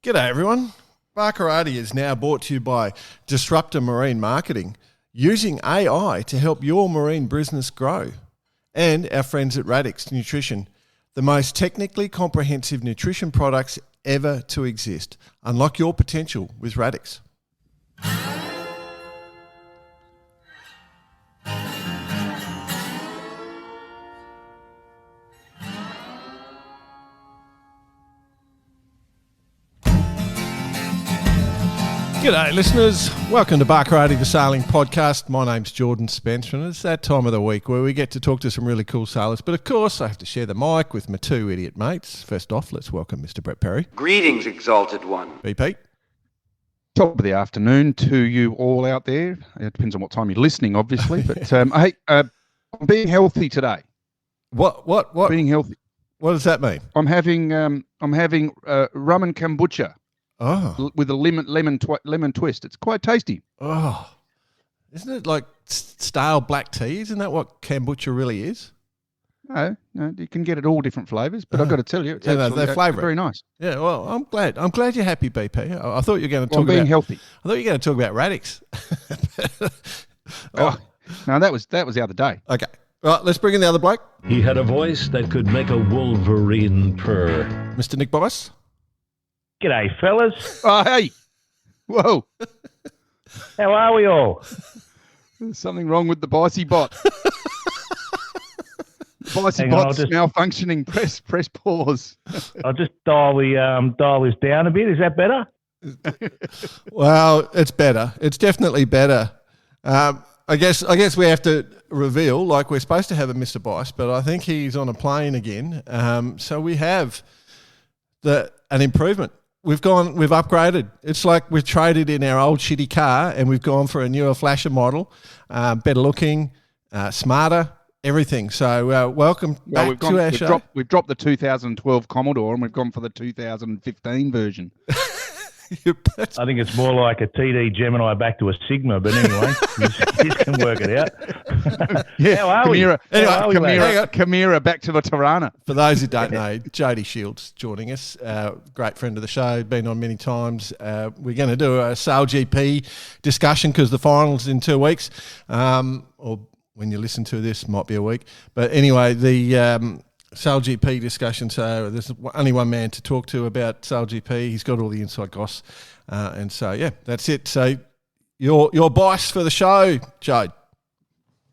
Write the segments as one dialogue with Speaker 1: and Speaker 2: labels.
Speaker 1: G'day everyone. Barkarati is now brought to you by Disruptor Marine Marketing, using AI to help your marine business grow. And our friends at Radix Nutrition, the most technically comprehensive nutrition products ever to exist. Unlock your potential with Radix. G'day listeners, welcome to Barkarati the Sailing Podcast. My name's Jordan Spencer and it's that time of the week where we get to talk to some really cool sailors. But of course I have to share the mic with my two idiot mates. First off, let's welcome Mr. Brett Perry.
Speaker 2: Greetings, Exalted One.
Speaker 1: BP.
Speaker 3: Top of the afternoon to you all out there. It depends on what time you're listening, obviously. But hey, I'm being healthy today.
Speaker 1: What?
Speaker 3: Being healthy.
Speaker 1: What does that mean?
Speaker 3: I'm having rum and kombucha.
Speaker 1: Oh,
Speaker 3: with a lemon twist. It's quite tasty.
Speaker 1: oh, isn't it like stale black tea? Isn't that what kombucha really is?
Speaker 3: No, you can get it all different flavours, but I've got to tell you, it's
Speaker 1: they flavour
Speaker 3: very nice.
Speaker 1: Yeah, well, I'm glad you're happy, BP. I thought you were going to talk
Speaker 3: about being healthy.
Speaker 1: I thought you were going to talk about Radix.
Speaker 3: No, that was the other day.
Speaker 1: Okay, right, let's bring in the other bloke.
Speaker 4: He had a voice that could make a wolverine purr.
Speaker 1: Mr. Nick Bice.
Speaker 5: G'day, fellas.
Speaker 3: Oh, hey. Whoa.
Speaker 5: How are we all?
Speaker 3: There's something wrong with the Bicey bot. The Bicey bot's malfunctioning. Press pause.
Speaker 5: I'll just dial this down a bit. Is that better?
Speaker 1: Well, it's better. It's definitely better. I guess we have to reveal, like we're supposed to have a Mr. Bice, but I think he's on a plane again. So we have an improvement. We've upgraded. It's like we've traded in our old shitty car and we've gone for a newer flasher model, better looking, smarter, everything. So welcome back to our show.
Speaker 3: We've dropped the 2012 Commodore and we've gone for the 2015 version.
Speaker 5: I think it's more like a TD Gemini back to a Sigma, but anyway, you can work it out.
Speaker 3: Yeah,
Speaker 5: how are we?
Speaker 3: Chimera back to the Tirana.
Speaker 1: For those who don't know, Jody Shiels joining us, great friend of the show, been on many times. We're going to do a SailGP discussion because the final's in 2 weeks, or when you listen to this, might be a week. But anyway, the SailGP discussion, so there's only one man to talk to about SailGP. He's got all the inside goss. And so, yeah, that's it. So your Bice for the show, Jode.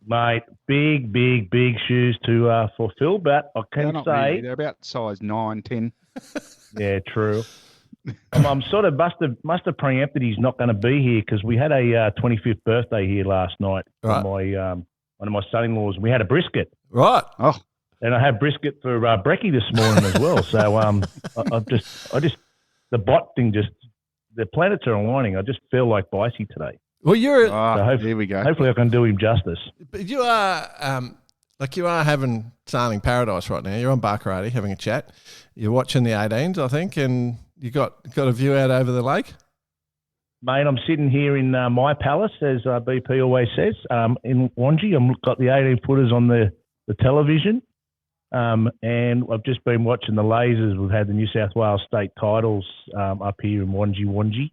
Speaker 5: Mate, big shoes to fulfill, but I can say...
Speaker 3: Really. They're about size 9, 10.
Speaker 5: Yeah, true. I'm sort of must have preempted he's not going to be here because we had a 25th birthday here last night.
Speaker 1: Right.
Speaker 5: For one of my son-in-laws. We had a brisket.
Speaker 1: Right.
Speaker 3: Oh.
Speaker 5: And I had brisket for brekkie this morning as well. So I just the bot thing the planets are aligning. I just feel like Bicey today.
Speaker 1: Well,
Speaker 3: here we go.
Speaker 5: Hopefully I can do him justice.
Speaker 1: But you are you are having sailing paradise right now. You're on Barkarati having a chat. You're watching the 18s, I think, and you got a view out over the lake.
Speaker 5: Mate, I'm sitting here in my palace, as BP always says, in Wangi. I've got the 18-footers on the television. And I've just been watching the lasers. We've had the New South Wales state titles up here in Wangi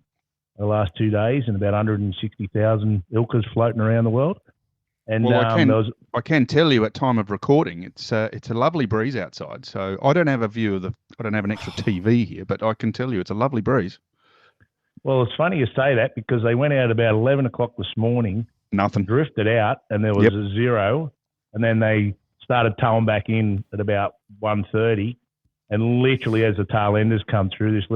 Speaker 5: the last 2 days, and about 160,000 ilkas floating around the world. And
Speaker 3: I can tell you at time of recording, it's a lovely breeze outside. So I don't have I don't have an extra TV here, but I can tell you it's a lovely breeze.
Speaker 5: Well, it's funny you say that because they went out about 11 o'clock this morning.
Speaker 3: Nothing.
Speaker 5: Drifted out, and there was a zero, and then they started towing back in at about 1:30, and literally as the tail enders come through, this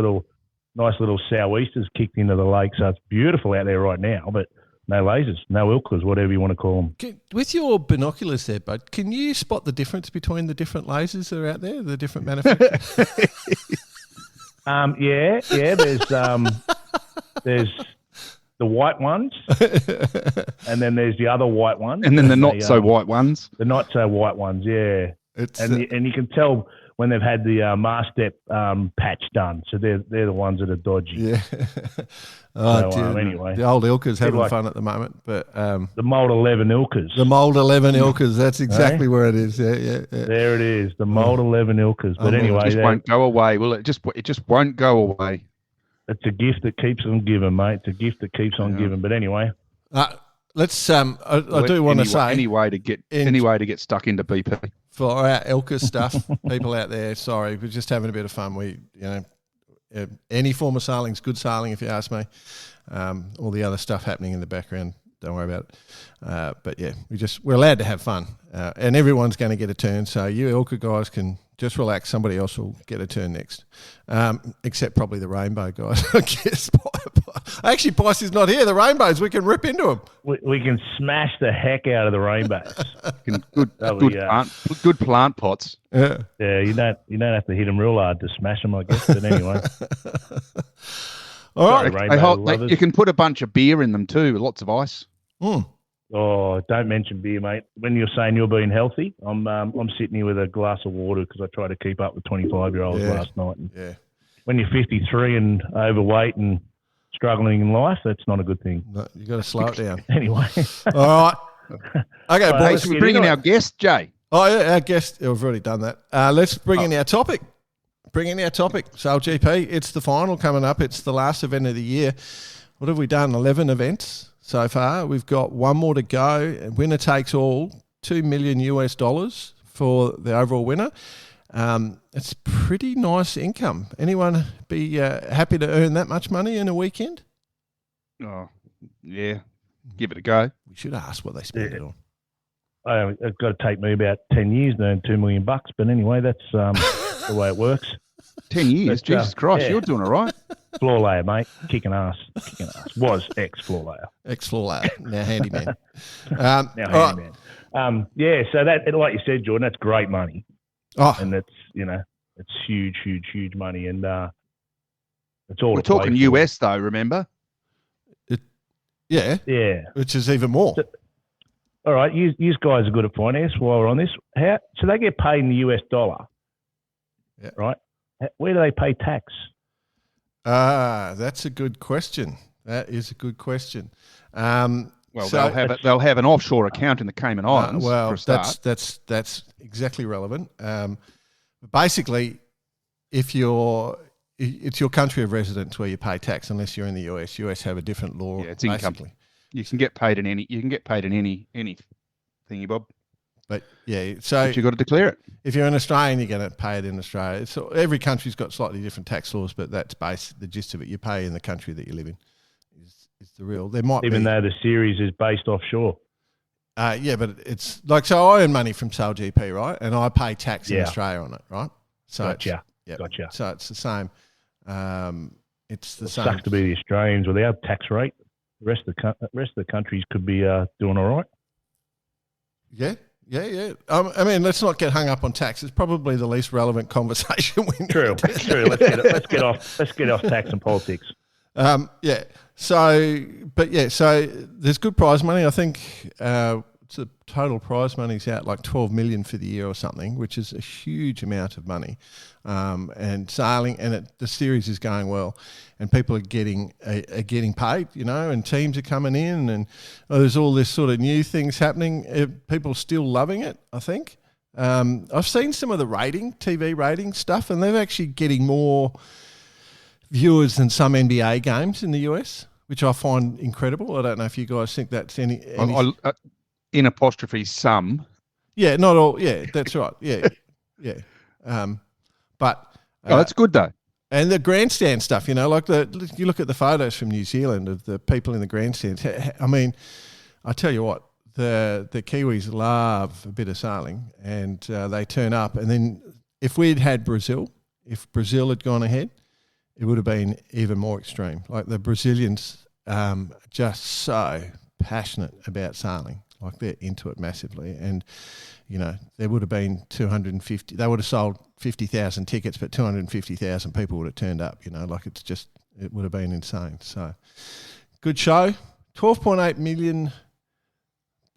Speaker 5: nice little sou'easters kicked into the lake. So it's beautiful out there right now, but no lasers, no ilkas, whatever you want to call them.
Speaker 1: With your binoculars there, bud, can you spot the difference between the different lasers that are out there, the different manufacturers?
Speaker 5: There's the white ones, and then there's the other white ones,
Speaker 3: and then the not so white ones.
Speaker 5: The not so white ones, yeah. And you can tell when they've had the master step patch done, so they're the ones that are dodgy.
Speaker 1: Yeah.
Speaker 5: Anyway,
Speaker 1: the old ilkas having fun at the moment, but
Speaker 5: the Mold 11 ilkas.
Speaker 1: The Mold 11 ilkas. That's exactly where it is. Yeah.
Speaker 5: There it is. The Mold 11 ilkas. But anyway,
Speaker 3: it just won't go away, will it? It just won't go away.
Speaker 5: It's a gift that keeps on giving, mate. It's a gift that keeps on giving. But anyway,
Speaker 1: let's. I do want to say
Speaker 3: any way to get stuck into BP
Speaker 1: for our Elka stuff. People out there, sorry, we're just having a bit of fun. Any form of sailing's good sailing, if you ask me. All the other stuff happening in the background, don't worry about it. But yeah, we're allowed to have fun, and everyone's going to get a turn. So you Elka guys can just relax. Somebody else will get a turn next, except probably the Rainbow guys. I guess. Actually, Pice is not here. The Rainbows, we can rip into them.
Speaker 5: We can smash the heck out of the Rainbows.
Speaker 3: Good plant pots.
Speaker 5: Yeah, you don't have to hit them real hard to smash them, I guess. But anyway.
Speaker 1: All right.
Speaker 3: You can put a bunch of beer in them too, with lots of ice.
Speaker 1: Mm.
Speaker 5: Oh, don't mention beer, mate. When you're saying you're being healthy, I'm sitting here with a glass of water because I tried to keep up with 25-year-olds last night. And when you're 53 and overweight and struggling in life, that's not a good thing.
Speaker 1: No, you got to slow it down.
Speaker 5: Anyway.
Speaker 1: All right. Okay, boys.
Speaker 3: Should we bring in our guest, Jay?
Speaker 1: Oh, yeah, our guest. We've already done that. Let's bring in our topic. SailGP. It's the final coming up. It's the last event of the year. What have we done? 11 events so far. We've got one more to go. Winner takes all, $2 million for the overall winner. It's pretty nice income. Anyone be happy to earn that much money in a weekend?
Speaker 3: Oh, yeah. Give it a go.
Speaker 1: We should ask what they spend it on.
Speaker 5: It's got to take me about 10 years to earn $2 million, but anyway, that's the way it works.
Speaker 3: 10 years? But, Jesus Christ, you're doing all right.
Speaker 5: Floor layer, mate. Kicking ass. Was ex-floor layer.
Speaker 1: Ex-floor layer. Now handyman.
Speaker 5: Handyman. So that, like you said, Jordan, that's great money.
Speaker 1: Oh.
Speaker 5: And that's, it's huge, huge, huge money. And it's all
Speaker 3: We're talking US, though, remember?
Speaker 1: Yeah. Which is even more.
Speaker 5: So, all right, you guys are good at finance while we're on this. So they get paid in the US dollar, right? Where do they pay tax?
Speaker 1: That's a good question. That is a good question.
Speaker 3: They'll have an offshore account in the Cayman Islands. For a start.
Speaker 1: That's exactly relevant. Basically, it's your country of residence where you pay tax, unless you're in the US. US have a different law.
Speaker 3: Yeah, it's income. You can get paid in any. Thingy, Bob.
Speaker 1: But yeah, so
Speaker 3: you've got to declare it.
Speaker 1: If you're an Australian, you're going to pay it in Australia. So every country's got slightly different tax laws, but that's the gist of it. You pay in the country that you live in. Is the real. There might
Speaker 5: even though the series is based offshore.
Speaker 1: Yeah, but it's like, so I earn money from SailGP, right? And I pay tax in Australia on it, right? So
Speaker 5: Gotcha.
Speaker 1: So it's the same. It's the same.
Speaker 5: Sucks to be the Australians with our tax rate. The rest of the countries could be doing all right.
Speaker 1: Yeah. I mean, let's not get hung up on tax. It's probably the least relevant conversation.
Speaker 5: True. Let's get off tax and politics.
Speaker 1: So there's good prize money. I think the total prize money's out like 12 million for the year or something, which is a huge amount of money. And sailing, and the series is going well, and people are getting paid, and teams are coming in, and there's all this sort of new things happening. People are still loving it, I think. I've seen some of the TV rating stuff, and they're actually getting more viewers than some NBA games in the US, which I find incredible. I don't know if you guys think that's any
Speaker 3: in apostrophe some.
Speaker 1: Yeah, not all. Yeah, that's right. Yeah. But
Speaker 3: that's good though.
Speaker 1: And the grandstand stuff, you look at the photos from New Zealand of the people in the grandstands. I mean, I tell you what, the Kiwis love a bit of sailing, and they turn up. And then if Brazil had gone ahead, it would have been even more extreme. Like the Brazilians, just so passionate about sailing. Like they're into it massively. And, there would have been 250, they would have sold 50,000 tickets, but 250,000 people would have turned up, it would have been insane. So good show. $12.8 million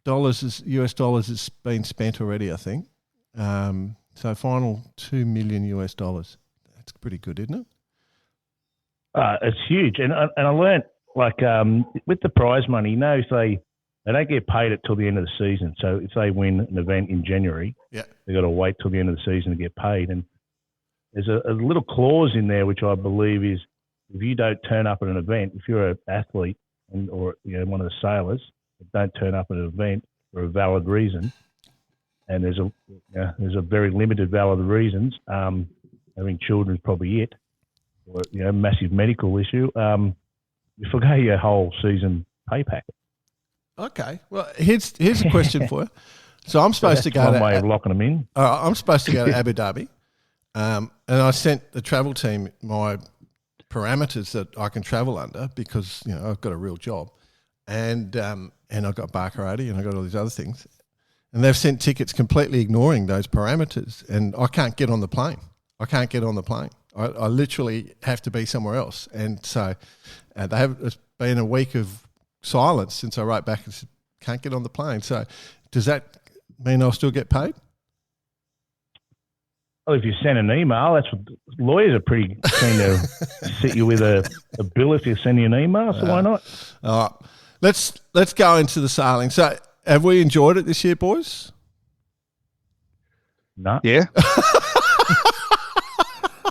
Speaker 1: US dollars has been spent already, I think. So final $2 million US dollars. That's pretty good, isn't it?
Speaker 5: It's huge. And I learned, with the prize money, if they don't get paid it till the end of the season. So if they win an event in January, they've got to wait till the end of the season to get paid. And there's a little clause in there, which I believe is if you don't turn up at an event, if you're an athlete or one of the sailors that don't turn up at an event for a valid reason, and there's a very limited valid reasons, having children is probably it, or massive medical issue, you forgo your whole season pay packet.
Speaker 1: Okay. Well, here's a question for you. So I'm supposed to go
Speaker 5: one
Speaker 1: to
Speaker 5: way of locking them in.
Speaker 1: I'm supposed to go to Abu Dhabi, and I sent the travel team my parameters that I can travel under because I've got a real job, and I've got Barcarati and I've got all these other things, and they've sent tickets completely ignoring those parameters, and I can't get on the plane. I literally have to be somewhere else, and so it's been a week of silence since I wrote back and said can't get on the plane. So does that mean I'll still get paid?
Speaker 5: Well, if you send an email, that's what lawyers are pretty keen to sit you with a bill if you send you an email. So why not?
Speaker 1: All right, let's go into the sailing. So have we enjoyed it this year, boys?
Speaker 5: No.
Speaker 3: Yeah.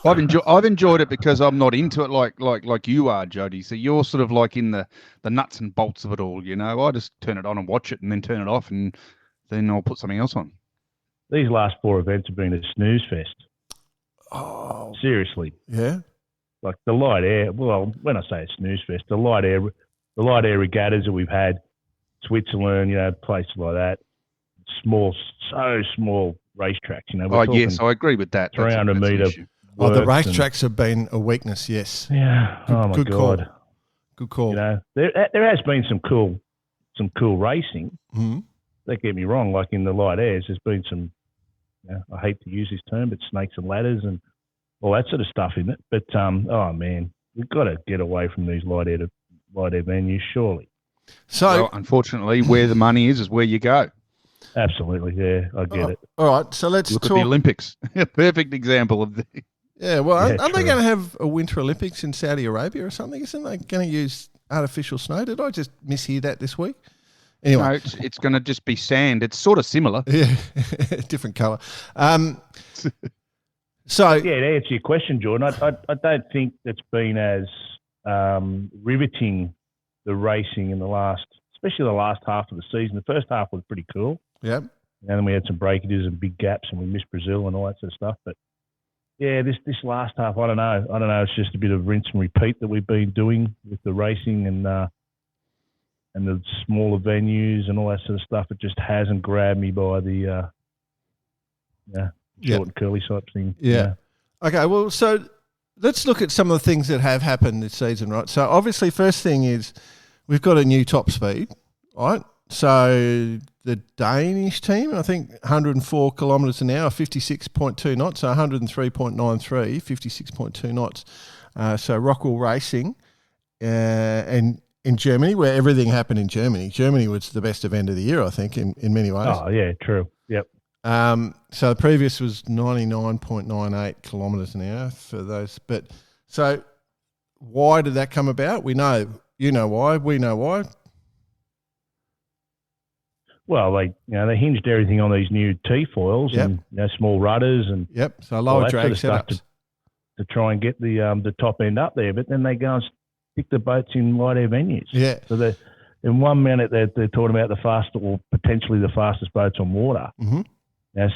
Speaker 3: I've enjoyed it because I'm not into it like you are, Jody. So you're sort of like in the nuts and bolts of it all, I just turn it on and watch it and then turn it off and then I'll put something else on.
Speaker 5: These last 4 events have been a snooze fest.
Speaker 1: Oh.
Speaker 5: Seriously.
Speaker 1: Yeah?
Speaker 5: Like the light air, well, when I say a snooze fest, the light air regattas that we've had, Switzerland, places like that, so small racetracks,
Speaker 3: Yes, I agree with that.
Speaker 5: 300 metre.
Speaker 1: Oh, the racetracks have been a weakness, yes.
Speaker 5: Yeah.
Speaker 1: Good
Speaker 5: God.
Speaker 1: Call. Good call.
Speaker 5: There has been some cool racing.
Speaker 1: Mm-hmm.
Speaker 5: Don't get me wrong, like in the light airs, there's been some, I hate to use this term, but snakes and ladders and all that sort of stuff in it. But, man, we've got to get away from these light air venues, surely.
Speaker 3: So, unfortunately, where the money is where you go.
Speaker 5: Absolutely, yeah, I get it.
Speaker 1: All right, so let's
Speaker 3: look at the Olympics. Perfect example of the.
Speaker 1: Yeah, well, aren't they going to have a Winter Olympics in Saudi Arabia or something? Isn't they going to use artificial snow? Did I just mishear that this week? Anyway.
Speaker 3: No, it's going to just be sand. It's sort of similar.
Speaker 1: Yeah, different colour. So
Speaker 5: yeah, to answer your question, Jordan, I don't think it's been as riveting the racing in especially the last half of the season. The first half was pretty cool.
Speaker 1: Yeah.
Speaker 5: And then we had some breakages and big gaps, and we missed Brazil and all that sort of stuff. But yeah, this last half, I don't know. It's just a bit of rinse and repeat that we've been doing with the racing and the smaller venues and all that sort of stuff. It just hasn't grabbed me by the short and curly type thing.
Speaker 1: Yeah. Okay, well, so let's look at some of the things that have happened this season, right? So obviously, first thing is we've got a new top speed, right? So the Danish team, I think 104 kilometres an hour, 56.2 knots, so 103.93, 56.2 knots. So Rockwell Racing and in Germany, where everything happened in Germany. Germany was the best event of the year, I think, in many ways.
Speaker 5: Oh, yeah, true. Yep.
Speaker 1: So the previous was 99.98 kilometres an hour for those. But so why did that come about? We know, you know why, we know why.
Speaker 5: Well, they hinged everything on these new T-foils and small rudders and
Speaker 1: so lower drag setups
Speaker 5: to try and get the top end up there. But then they go and stick the boats in light air venues.
Speaker 1: Yeah.
Speaker 5: So in 1 minute they're talking about the fastest or potentially the fastest boats on water,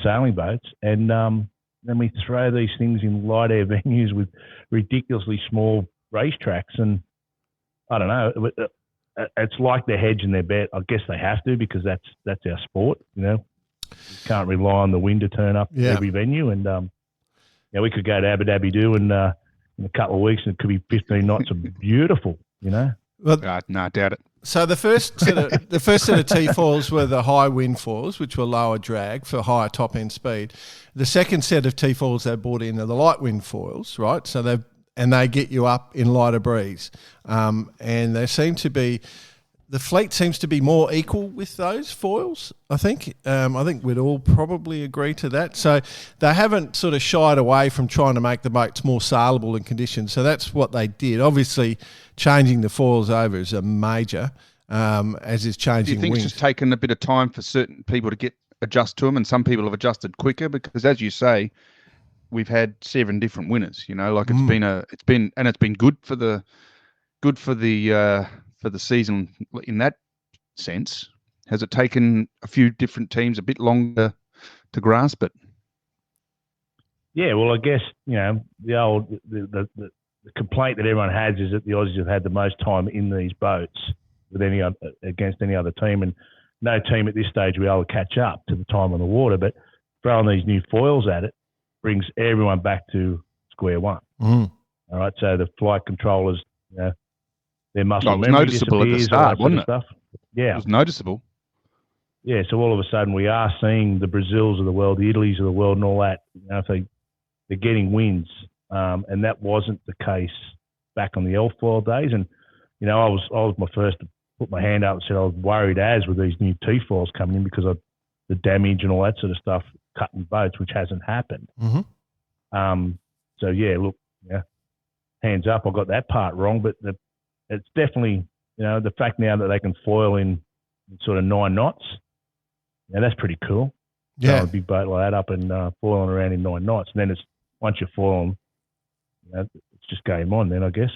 Speaker 5: sailing boats, and then we throw these things in light air venues with ridiculously small racetracks, and I don't know. It's like they're hedging their bet. I guess they have to because that's our sport. You can't rely on the wind to turn up every venue. And we could go to Abu Dhabi in a couple of weeks and it could be 15 knots of beautiful. Well,
Speaker 3: no, I doubt it.
Speaker 1: So the first set of T-foils were the high wind foils, which were lower drag for higher top end speed. The second set of T-foils they brought in are the light wind foils, right? So they get you up in lighter breeze. And they seem to be, the fleet seems to be more equal with those foils, I think. I think we'd all probably agree to that. So they haven't sort of shied away from trying to make the boats more sailable in conditions. So that's what they did. Obviously, changing the foils over is a major, as is changing
Speaker 3: Do you think
Speaker 1: wind.
Speaker 3: it's just taken a bit of time for certain people to adjust to them, and some people have adjusted quicker? Because as you say, we've had 7 different winners. You know, like it's been good for the season in that sense. Has it taken a few different teams a bit longer to grasp it?
Speaker 5: Yeah, well, I guess the complaint that everyone has is that the Aussies have had the most time in these boats with against any other team, and no team at this stage will be able to catch up to the time on the water. But throwing these new foils at it brings everyone back to square one.
Speaker 1: Mm.
Speaker 5: All right, so the flight controllers, their muscle
Speaker 3: it was
Speaker 5: memory
Speaker 3: noticeable at the
Speaker 5: disappears,
Speaker 3: start,
Speaker 5: all that sort
Speaker 3: wasn't
Speaker 5: of
Speaker 3: it?
Speaker 5: stuff. Yeah,
Speaker 3: It was noticeable.
Speaker 5: Yeah, so all of a sudden we are seeing the Brazils of the world, the Italys of the world, and all that. If they're getting wins, and that wasn't the case back on the L-foil days. And I was my first to put my hand up and said I was worried as with these new T-foils coming in because of the damage and all that sort of stuff cutting boats, which hasn't happened.
Speaker 1: Mm-hmm.
Speaker 5: So yeah, look, hands up, I got that part wrong, but it's definitely the fact now that they can foil in sort of 9 knots. Yeah, that's pretty cool.
Speaker 1: Yeah,
Speaker 5: a big boat like that up and foiling around in 9 knots, and then it's once you foil them, it's just game on. Then I guess.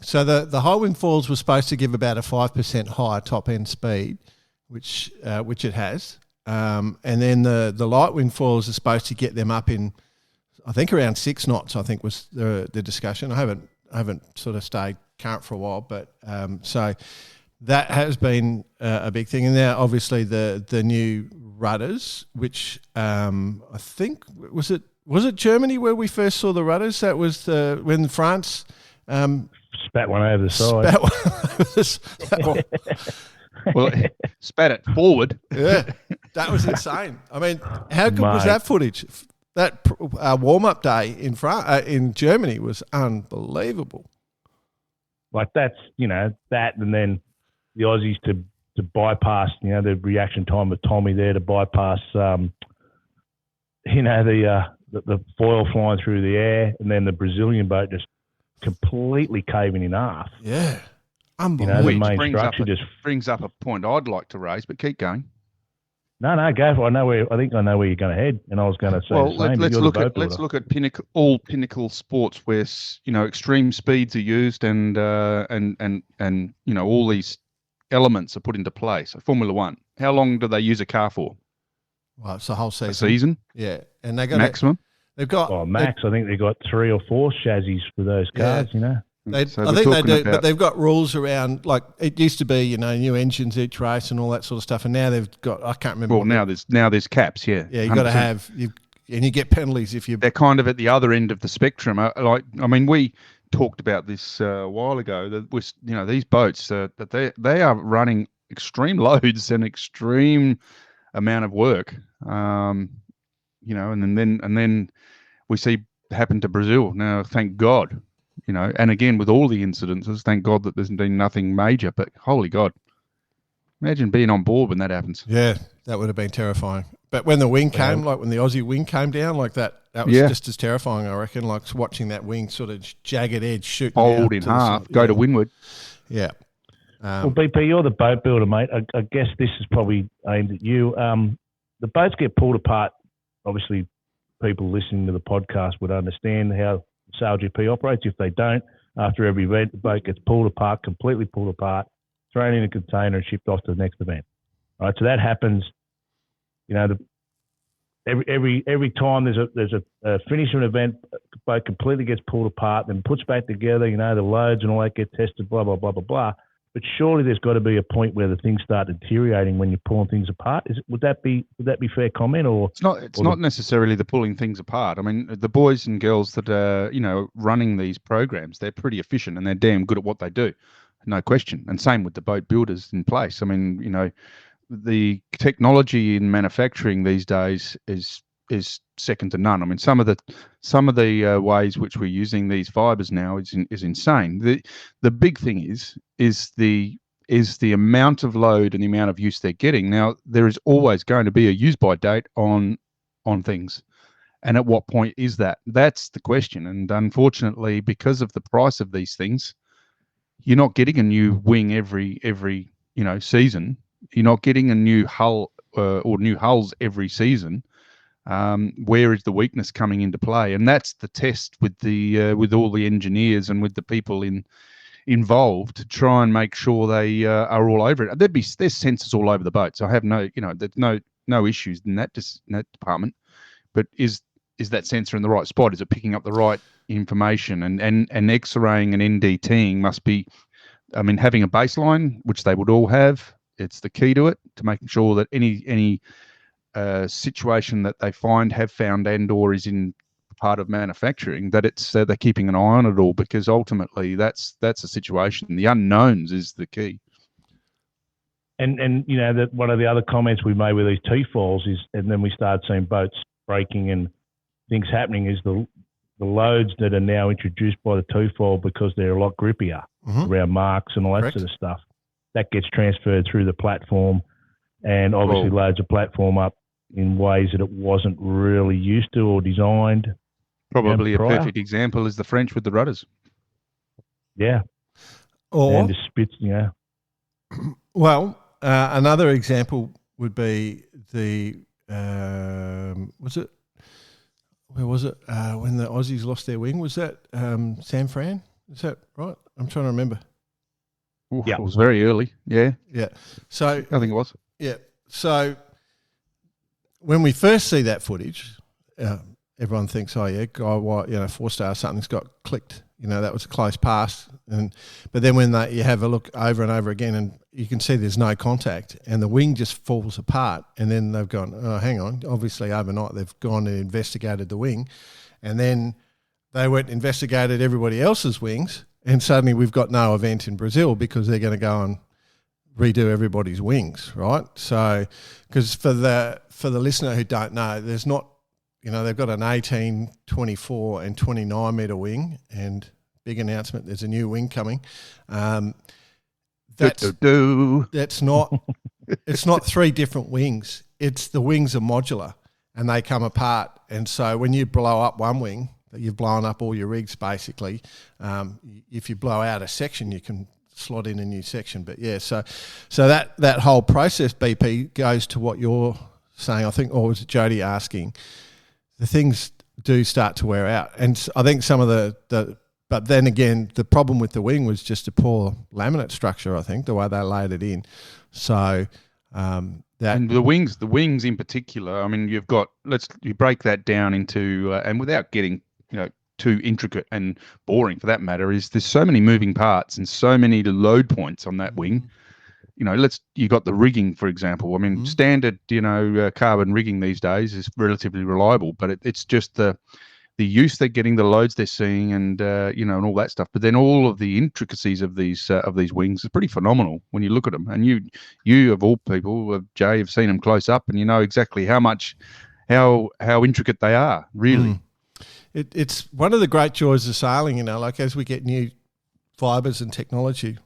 Speaker 1: So the high wind foils were supposed to give about a 5% higher top end speed, which it has, and then the light wind foils are supposed to get them up in, I think around 6 knots. I think was the discussion. I haven't sort of stayed current for a while, but so. That has been a big thing. And now, obviously, the new rudders, which I think, was it Germany where we first saw the rudders? That was when France...
Speaker 5: spat one over the side.
Speaker 3: Well, spat it forward.
Speaker 1: Yeah, that was insane. I mean, how good was that footage? That warm-up day in Germany was unbelievable.
Speaker 5: Like that's, that and then... the Aussies to bypass, the reaction time with Tommy there to bypass, the foil flying through the air, and then the Brazilian boat just completely caving in half.
Speaker 1: Yeah, unbelievable.
Speaker 5: The main structure just
Speaker 3: brings up a point I'd like to raise, but keep going.
Speaker 5: No, go for it. I think I know where you're going to head, and I was going to say the same.
Speaker 3: Let's look at pinnacle sports where extreme speeds are used and all these elements are put into play. So Formula One, how long do they use a car for?
Speaker 1: Well, it's the whole season.
Speaker 3: A season?
Speaker 1: Yeah, and they got
Speaker 3: maximum.
Speaker 1: They've got
Speaker 5: max. I think they've got 3 or 4 chassis for those cars.
Speaker 1: I think they do, but they've got rules around. Like it used to be, new engines each race and all that sort of stuff, and now they've got. I can't remember.
Speaker 3: Well, now there's caps. Yeah,
Speaker 1: yeah, you've got to have and you get penalties if you.
Speaker 3: They're kind of at the other end of the spectrum. We talked about this a while ago. That these boats that they are running extreme loads and extreme amount of work. And then we see happen to Brazil. Now, thank God, and again with all the incidences, thank God that there's been nothing major. But holy God, imagine being on board when that happens.
Speaker 1: Yeah, that would have been terrifying. But when the wing came, like when the Aussie wing came down like that was just as terrifying, I reckon, like watching that wing sort of jagged edge shoot.
Speaker 3: Fold in half, go to windward.
Speaker 1: Yeah.
Speaker 5: Well, BP, you're the boat builder, mate. I guess this is probably aimed at you. The boats get pulled apart. Obviously, people listening to the podcast would understand how SailGP operates. If they don't, after every event, the boat gets pulled apart, completely pulled apart, thrown in a container and shipped off to the next event. All right, so that happens. Every time there's a finish of an event, the boat completely gets pulled apart, then puts back together. The loads and all that get tested, blah blah blah blah blah. But surely there's got to be a point where the things start deteriorating when you're pulling things apart. Would that be fair comment, or
Speaker 3: it's not necessarily the pulling things apart. I mean, the boys and girls that are running these programs, they're pretty efficient and they're damn good at what they do, no question. And same with the boat builders in place. I mean, the technology in manufacturing these days is second to none. I mean, some of the ways which we're using these fibers now is insane. The big thing is the amount of load and the amount of use they're getting. Now, there is always going to be a use by date on things, and at what point is that? That's the question. And unfortunately, because of the price of these things, you're not getting a new wing every season. You're not getting a new hull or new hulls every season. Where is the weakness coming into play? And that's the test with the with all the engineers and with the people involved to try and make sure they are all over it. There's sensors all over the boat, so I have there's no issues in that department. But is that sensor in the right spot? Is it picking up the right information? And X-raying and NDTing must be, I mean, having a baseline, which they would all have. It's the key to it, to making sure that any situation that they have found and/or is in part of manufacturing, that it's they're keeping an eye on it all, because ultimately that's a situation. The unknowns is the key.
Speaker 5: And that one of the other comments we made with these T-foils is, and then we started seeing boats breaking and things happening, is the loads that are now introduced by the T-foil, because they're a lot grippier around marks and all that sort of stuff. That gets transferred through the platform, and obviously loads a platform up in ways that it wasn't really used to or designed.
Speaker 3: Probably a perfect example is the French with the rudders.
Speaker 5: Yeah. And the spits,
Speaker 1: Well, another example would be where was it when the Aussies lost their wing? Was that San Fran? Is that right? I'm trying to remember.
Speaker 3: Yeah, it was very early. Yeah.
Speaker 1: So
Speaker 3: I think it was.
Speaker 1: Yeah. So when we first see that footage, everyone thinks, oh yeah, guy, 4-star, something's got clicked. That was a close pass. But then when you have a look over and over again, and you can see there's no contact, and the wing just falls apart, and then they've gone, oh, hang on. Obviously overnight they've gone and investigated the wing, and then they went and investigated everybody else's wings, and suddenly we've got no event in Brazil because they're going to go and redo everybody's wings, right? So, because for the listener who don't know, there's not, they've got an 18, 24 and 29 metre wing, and big announcement, there's a new wing coming. That's not, it's not three different wings. It's the wings are modular and they come apart. And so when you blow up one wing, you've blown up all your rigs basically. If you blow out a section, you can slot in a new section. But yeah, so that whole process, BP, goes to what you're saying, I think, or was it Jody asking? The things do start to wear out. And I think some of but then again, the problem with the wing was just a poor laminate structure, I think, the way they laid it in. So and
Speaker 3: the wings in particular, I mean, you break that down into, and without getting, too intricate and boring for that matter, is there's so many moving parts and so many load points on that wing. You got the rigging, for example. I mean, standard, carbon rigging these days is relatively reliable, but it's just the use they're getting, the loads they're seeing, and and all that stuff. But then all of the intricacies of these wings is pretty phenomenal when you look at them. And you of all people, Jay, have seen them close up, and you know exactly how intricate they are. Really,
Speaker 1: it's one of the great joys of sailing. Like as we get new fibres and technology,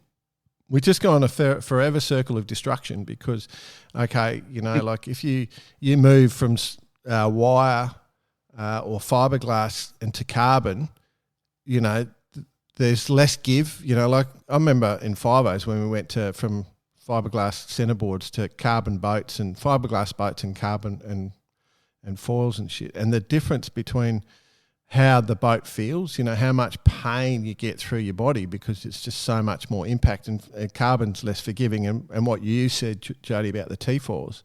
Speaker 1: we just go on a forever circle of destruction because, like if you move from wire or fiberglass into carbon, there's less give. Like I remember in Fibos when we went from fiberglass centerboards to carbon boats and fiberglass boats and carbon and foils and shit, and the difference between how the boat feels, how much pain you get through your body because it's just so much more impact, and carbon's less forgiving. And what you said, Jody, about the T4s,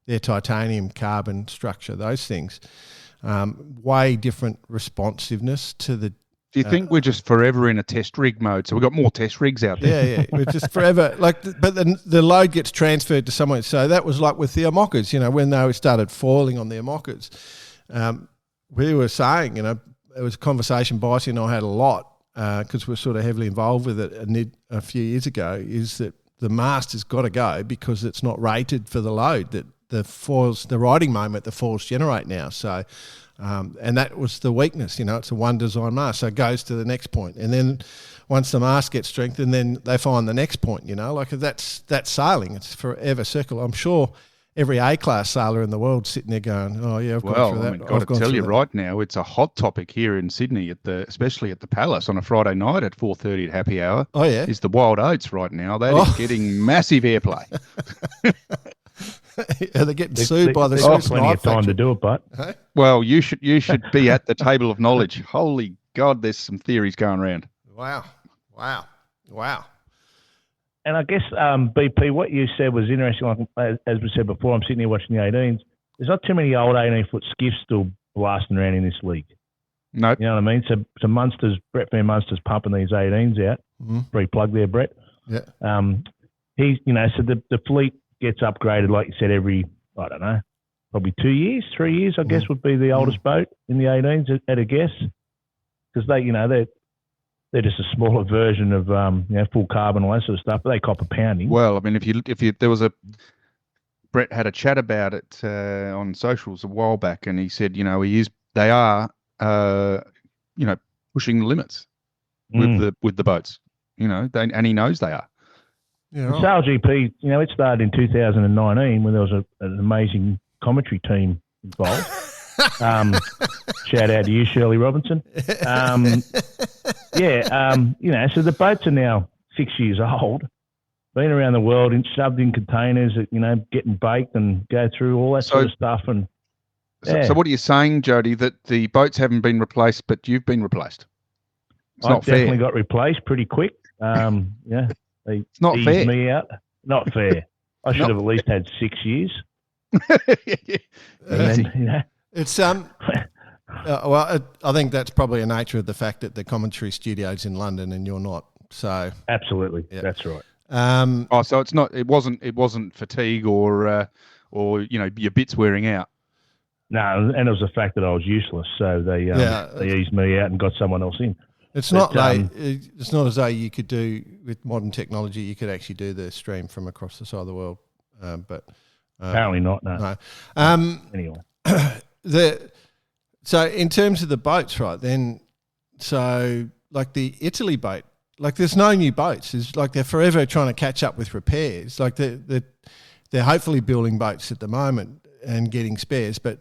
Speaker 1: their titanium carbon structure, those things, way different responsiveness to the...
Speaker 3: Do you think we're just forever in a test rig mode? So we've got more test rigs out there.
Speaker 1: Yeah. We're just forever... but the load gets transferred to someone. So that was like with the Amoccas, when they started foiling on the Amoccas. We were saying, it was a conversation Bicey and I had a lot because we're sort of heavily involved with it a few years ago, is that the mast has got to go because it's not rated for the load that the riding moment the foils generate now. So, and that was the weakness, it's a one design mast. So it goes to the next point. And then once the mast gets strengthened, then they find the next point, like that's sailing. It's forever circle. I'm sure every A-class sailor in the world sitting there going, oh, yeah, I've gone through that.
Speaker 3: Well, I've got to tell you right now, it's a hot topic here in Sydney, especially at the Palace on a Friday night at 4:30 at happy hour.
Speaker 1: Oh, yeah?
Speaker 3: Is the wild oats right now. That is getting massive airplay.
Speaker 1: Are they getting sued by the
Speaker 5: they've got
Speaker 1: Swiss
Speaker 5: plenty
Speaker 1: knife
Speaker 5: of time
Speaker 1: factory?
Speaker 5: to do it, but
Speaker 1: Hey?
Speaker 3: Well, you should be at the table of knowledge. Holy God, there's some theories going around.
Speaker 1: Wow.
Speaker 5: and I guess BP, what you said was interesting. Like, as we said before, I'm sitting here watching the 18s. There's not too many old 18-foot skiffs still blasting around in this league.
Speaker 3: Nope.
Speaker 5: You know what I mean? So Brett Van Munster's pumping these 18s out. Free plug there, Brett.
Speaker 1: Yeah.
Speaker 5: He's, so the fleet gets upgraded, like you said, every, I don't know, probably 2 years, 3 years, I guess, would be the oldest boat in the 18s at a guess. Because they're just a smaller version of, full carbon, all that sort of stuff, but they cop a pounding.
Speaker 3: Well, I mean, if there was Brett had a chat about it on socials a while back, and he said, they are, pushing the limits with the boats, and he knows they are.
Speaker 1: Yeah, right.
Speaker 5: SailGP, it started in 2019 when there was an amazing commentary team involved. Shout out to you, Shirley Robinson. So the boats are now 6 years old, been around the world, shoved in containers, getting baked and go through all that sort of stuff. And
Speaker 3: So what are you saying, Jody, that the boats haven't been replaced, but you've been replaced? It's
Speaker 5: I
Speaker 3: not fair.
Speaker 5: definitely got replaced pretty quick. They
Speaker 3: It's not
Speaker 5: eased
Speaker 3: fair.
Speaker 5: me out. Not fair. I should have at least had 6 years. And then,
Speaker 1: It's I think that's probably a nature of the fact that the commentary studio's in London and you're not. So
Speaker 5: absolutely,
Speaker 1: Yeah.
Speaker 5: that's right.
Speaker 3: So it's not. It wasn't fatigue or your bits wearing out.
Speaker 5: No, and it was the fact that I was useless, so they eased me out and got someone else in.
Speaker 1: it's not it's not as though you could do with modern technology. You could actually do the stream from across the side of the world, but
Speaker 5: Apparently not. No. Anyway,
Speaker 1: So in terms of the boats, right then, so like the Italy boat, like there's no new boats. It's like they're forever trying to catch up with repairs. Like they're hopefully building boats at the moment and getting spares, but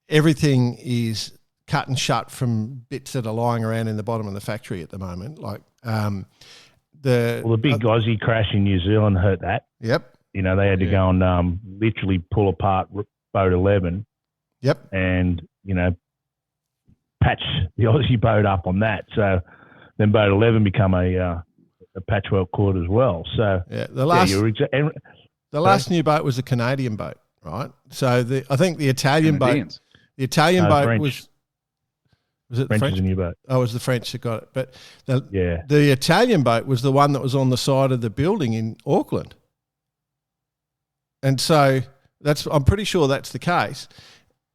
Speaker 1: everything is cut and shut from bits that are lying around in the bottom of the factory at the moment. Like the
Speaker 5: big Aussie crash in New Zealand hurt that.
Speaker 1: Yep.
Speaker 5: They had to go and literally pull apart boat 11.
Speaker 1: Yep.
Speaker 5: And patch the Aussie boat up on that. So then boat 11 become a patchwork cord as well. So
Speaker 1: the last new boat was a Canadian boat, right? So I think the Italian
Speaker 3: Canadians.
Speaker 1: boat, the Italian boat
Speaker 5: French.
Speaker 1: was it
Speaker 5: French
Speaker 1: the French?
Speaker 5: is a new boat.
Speaker 1: Oh, it was the French that got it. But the Italian boat was the one that was on the side of the building in Auckland. And so I'm pretty sure that's the case.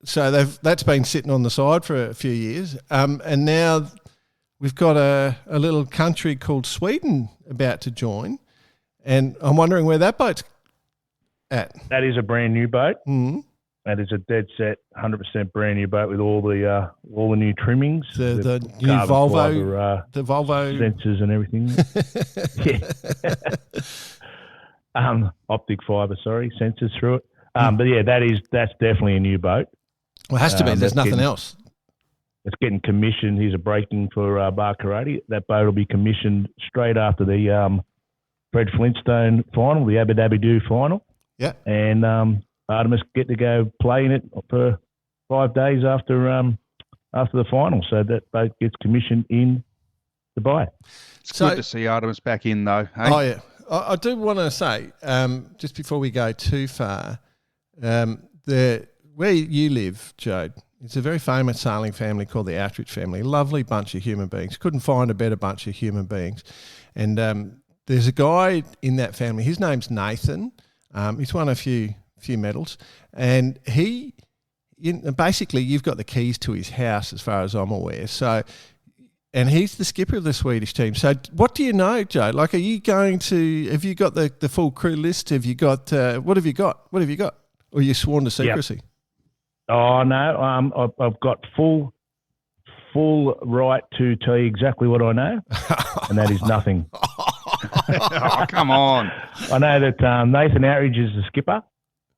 Speaker 1: So that's been sitting on the side for a few years, and now we've got a little country called Sweden about to join, and I'm wondering where that boat's at.
Speaker 5: That is a brand new boat.
Speaker 1: Mm-hmm.
Speaker 5: That is a dead set, 100% brand new boat with all the new trimmings,
Speaker 1: The new
Speaker 5: carbon
Speaker 1: Volvo,
Speaker 5: fiber,
Speaker 1: the Volvo
Speaker 5: sensors and everything. Optic fiber, sensors through it. But yeah, that's definitely a new boat.
Speaker 1: Well, it has to be. There's nothing else.
Speaker 5: It's getting commissioned. Here's a breaking for Barcarati. That boat will be commissioned straight after the Fred Flintstone final, the Abu Dhabi Do final.
Speaker 1: Yeah.
Speaker 5: And Artemis get to go play in it for 5 days after the final. So that boat gets commissioned in Dubai.
Speaker 3: It's good to see Artemis back in, though. Hey?
Speaker 1: Oh, yeah. I do want to say, just before we go too far, where you live, Jode, it's a very famous sailing family called the Outridge family. Lovely bunch of human beings. Couldn't find a better bunch of human beings. And there's a guy in that family. His name's Nathan. He's won a few medals. And basically you've got the keys to his house as far as I'm aware. So, and he's the skipper of the Swedish team. So what do you know, Joe? Like, have you got the full crew list? Have you got, what have you got? Or are you sworn to secrecy?
Speaker 5: Yep. Oh, no, I've got full right to tell you exactly what I know, and that is nothing.
Speaker 3: Oh, come on.
Speaker 5: I know that Nathan Outridge is the skipper.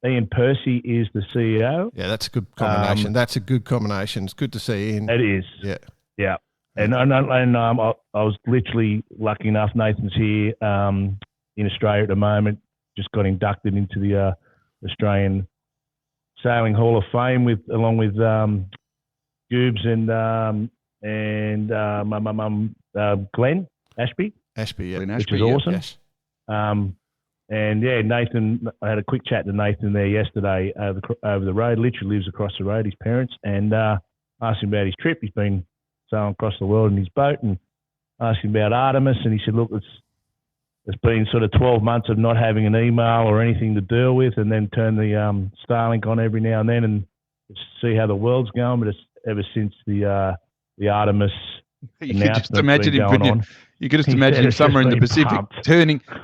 Speaker 5: Ian Percy is the CEO.
Speaker 1: Yeah, that's a good combination. That's a good combination. It's good to see Ian.
Speaker 5: It is.
Speaker 1: Yeah.
Speaker 5: Yeah. And I was literally lucky enough. Nathan's here in Australia at the moment. Just got inducted into the Australian Sailing Hall of Fame along with Goobs and Glenn Ashby.
Speaker 1: Ashby, yeah.
Speaker 3: Glenn
Speaker 5: Which
Speaker 3: Ashby,
Speaker 5: is
Speaker 3: yeah.
Speaker 5: awesome.
Speaker 1: Yes.
Speaker 5: And yeah, Nathan, I had a quick chat to Nathan there yesterday over the road, literally lives across the road, his parents, and asked him about his trip. He's been sailing across the world in his boat, and asked him about Artemis, and he said, look, it's been sort of 12 months of not having an email or anything to deal with, and then turn the Starlink on every now and then and see how the world's going. But it's ever since the Artemis
Speaker 3: You could just
Speaker 5: announcement's
Speaker 3: imagine
Speaker 5: been
Speaker 3: him.
Speaker 5: going on.
Speaker 3: You could just
Speaker 5: He
Speaker 3: imagine
Speaker 5: said
Speaker 3: him
Speaker 5: it's
Speaker 3: somewhere in
Speaker 5: just
Speaker 3: the
Speaker 5: been
Speaker 3: Pacific,
Speaker 5: pumped.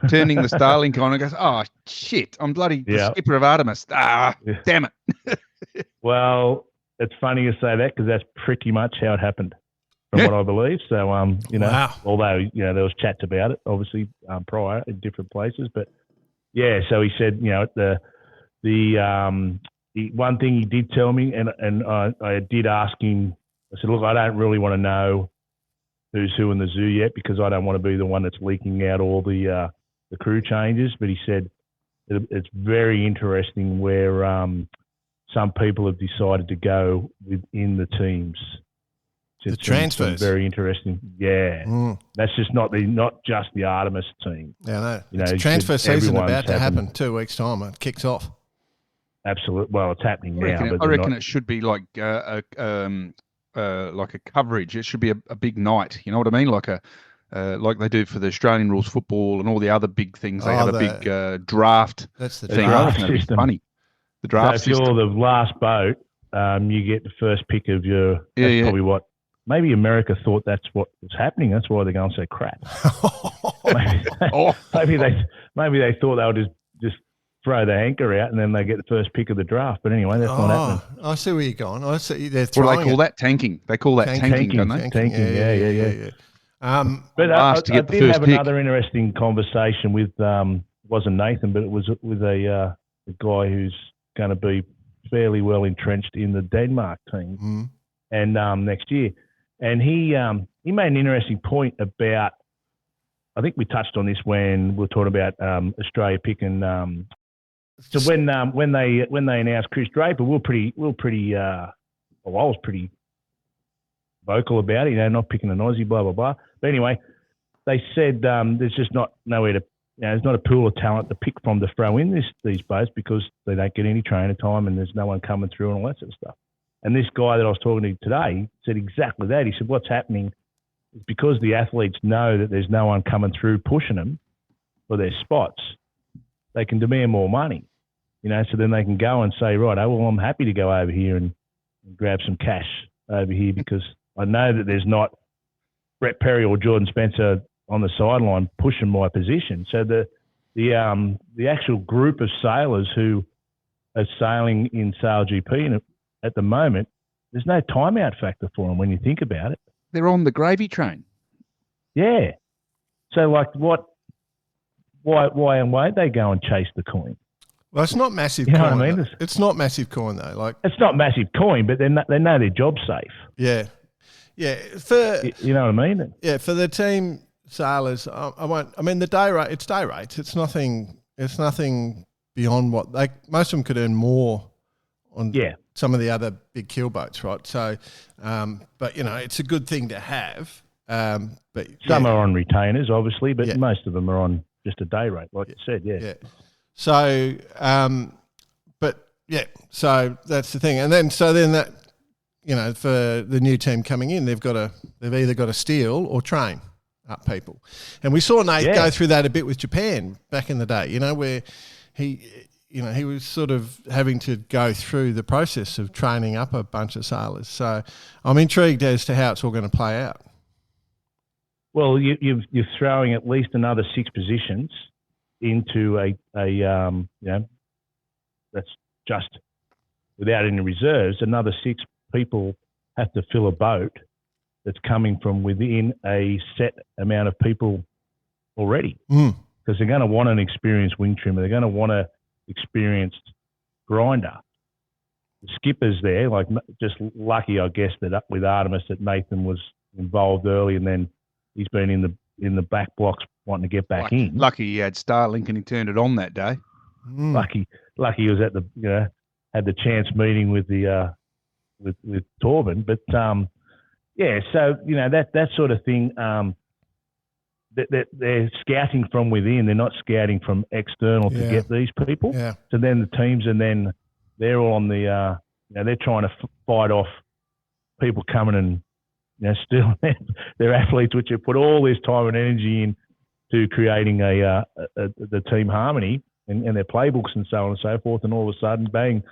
Speaker 3: turning the Starlink on and goes, "Oh shit, I'm bloody the
Speaker 5: Yeah.
Speaker 3: skipper of Artemis. Ah,
Speaker 5: Yeah.
Speaker 3: damn it."
Speaker 5: Well, it's funny you say that because that's pretty much how it happened, from what I believe. So,
Speaker 1: Wow.
Speaker 5: although there was chats about it, obviously prior in different places, but yeah. So he said, the one thing he did tell me, and I did ask him. I said, look, I don't really want to know who's who in the zoo yet because I don't want to be the one that's leaking out all the crew changes. But he said it's very interesting where some people have decided to go within the teams.
Speaker 1: The
Speaker 5: Some
Speaker 1: transfers.
Speaker 5: very interesting. Yeah. That's just not just the Artemis team.
Speaker 1: Yeah, no.
Speaker 5: He
Speaker 1: It's transfer
Speaker 5: said
Speaker 1: season
Speaker 5: everyone's
Speaker 1: about to
Speaker 5: having-
Speaker 1: happen 2 weeks' time. It kicks off.
Speaker 5: Absolutely. Well, it's happening now.
Speaker 3: I
Speaker 5: But they're
Speaker 3: reckon
Speaker 5: not-
Speaker 3: it should be like a coverage. It should be a big night. You know what I mean? Like they do for the Australian rules football and all the other big things. They have a big draft
Speaker 1: That's the
Speaker 3: thing.
Speaker 1: draft
Speaker 3: I reckon that'd be
Speaker 5: system.
Speaker 3: funny. The
Speaker 5: So
Speaker 3: draft
Speaker 5: if
Speaker 3: system.
Speaker 5: you're the last boat, you get the first pick of your.
Speaker 3: Yeah, yeah.
Speaker 5: Probably what. Maybe America thought that's what was happening. That's why they're going so crap. Maybe,
Speaker 3: Oh.
Speaker 5: maybe they thought they would just throw the anchor out and then they get the first pick of the draft. But anyway, that's not happening.
Speaker 1: I see where you're going. I see they're
Speaker 3: What
Speaker 1: throwing
Speaker 3: do they call that? Tanking. They call that tanking, don't they?
Speaker 5: Tanking, yeah. But
Speaker 3: Last to
Speaker 5: I
Speaker 3: get the
Speaker 5: did
Speaker 3: first
Speaker 5: have
Speaker 3: pick.
Speaker 5: another interesting conversation with wasn't Nathan, but it was with a guy who's going to be fairly well entrenched in the Denmark team and next year, and he made an interesting point about. I think we touched on this when we were talking about Australia picking. So when they announced Chris Draper, we were pretty. I was pretty vocal about it, not picking an Aussie, blah blah blah. But anyway, they said there's just nowhere to. There's not a pool of talent to pick from to throw in these boats because they don't get any trainer time and there's no one coming through and all that sort of stuff. And this guy that I was talking to today said exactly that. He said, what's happening is because the athletes know that there's no one coming through pushing them for their spots, they can demand more money, so then they can go and say, right, oh, well, I'm happy to go over here and grab some cash over here because I know that there's not Brett Perry or Jordan Spencer on the sideline pushing my position. So the actual group of sailors who are sailing in SailGP at the moment, there's no timeout factor for them when you think about it.
Speaker 3: They're on the gravy train.
Speaker 5: Yeah. So like why won't they go and chase the coin?
Speaker 1: Well, it's not massive
Speaker 5: You know
Speaker 1: coin.
Speaker 5: what I mean?
Speaker 1: Though. It's not massive coin though. Like
Speaker 5: it's not massive coin, but they know their job's safe.
Speaker 1: Yeah. For
Speaker 5: You know what I mean?
Speaker 1: Yeah, for the team sailors, I won't. I mean, the day rate. It's day rates. It's nothing. It's nothing beyond what most of them could earn more on. Some of the other big keel boats, right? So, but it's a good thing to have. But
Speaker 5: some are on retainers, obviously, but most of them are on just a day rate, like you said. Yeah.
Speaker 1: So, so that's the thing, and then that, for the new team coming in, they've either got to steal or train up people, and we saw Nate go through that a bit with Japan back in the day. Where he was sort of having to go through the process of training up a bunch of sailors. So I'm intrigued as to how it's all going to play out.
Speaker 5: Well, you're throwing at least another 6 positions into that's just without any reserves. Another 6 people have to fill a boat that's coming from within a set amount of people already, because they're going to want an experienced wing trimmer. They're going to want a experienced grinder. The skipper's there, like just lucky, I guess, that with Artemis that Nathan was involved early, and then he's been in the back blocks wanting to get back in.
Speaker 3: Lucky he had Starlink and he turned it on that day.
Speaker 5: Lucky lucky he was at had the chance meeting with the with Torben. But yeah, so that sort of thing. They're scouting from within. They're not scouting from external to get these people.
Speaker 1: Yeah.
Speaker 5: So then the teams, and then they're all on the, they're trying to fight off people coming and stealing their athletes, which have put all this time and energy into creating the team harmony and their playbooks and so on and so forth. And all of a sudden, bang!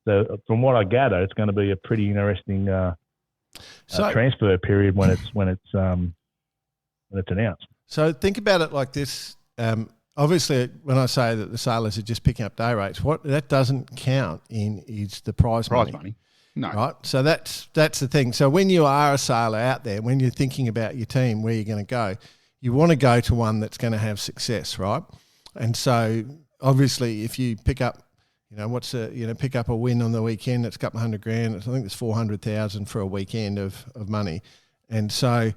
Speaker 5: So from what I gather, it's going to be a pretty interesting transfer period when it's announced.
Speaker 1: So think about it like this. Obviously, when I say that the Sailors are just picking up day rates, what that doesn't count in is the prize money.
Speaker 3: No.
Speaker 1: Right? So that's the thing. So when you are a sailor out there, when you're thinking about your team, where you're going to go, you want to go to one that's going to have success, right? And so obviously if you pick up, pick up a win on the weekend, it's a couple of $100,000. I think it's 400,000 for a weekend of money. And so,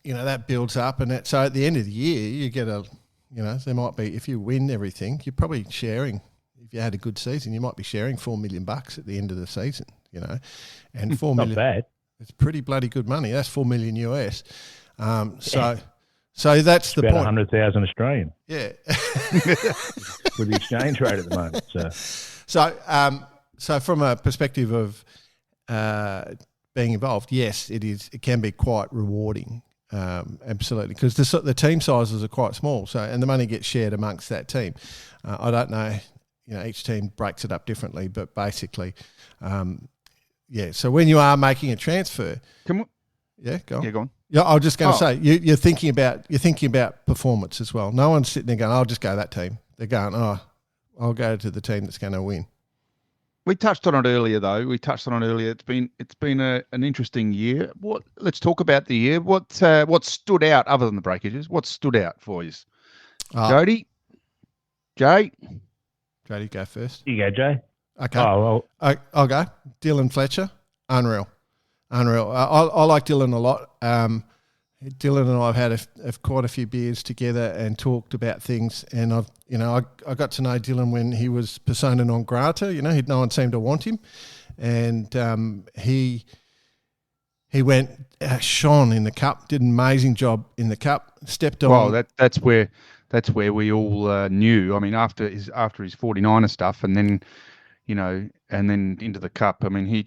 Speaker 1: that builds up, and so at the end of the year, you get there might be, if you win everything, you're probably sharing. If you had a good season, you might be sharing $4 million at the end of the season. And $4 million. Not
Speaker 5: bad.
Speaker 1: It's pretty bloody good money. That's $4 million US. So that's the
Speaker 5: about
Speaker 1: point.
Speaker 5: 100,000 Australian.
Speaker 1: Yeah.
Speaker 5: With the exchange rate at the moment.
Speaker 1: So from a perspective of being involved, yes, it is. It can be quite rewarding. Absolutely, because the team sizes are quite small, and the money gets shared amongst that team. I don't know, each team breaks it up differently, but basically, So when you are making a transfer,
Speaker 3: go on.
Speaker 1: Yeah, go on.
Speaker 3: Yeah, go on.
Speaker 1: Yeah, I was just going to say you're thinking about performance as well. No one's sitting there going, "I'll just go that team." They're going, "Oh, I'll go to the team that's going to win."
Speaker 3: We touched on it earlier, though. It's been an interesting year. Let's talk about the year. What stood out other than the breakages? What stood out for you, Jody? Jay,
Speaker 1: go first.
Speaker 5: You go, Jay.
Speaker 1: Okay. I'll go. Dylan Fletcher, unreal. I like Dylan a lot. Dylan and I have had quite a few beers together and talked about things. And I got to know Dylan when he was persona non grata. No one seemed to want him, and he went shone in the cup. Did an amazing job in the cup. Stepped on.
Speaker 3: Well, that's where we all knew. I mean, after his 49er stuff, and then into the cup. I mean, he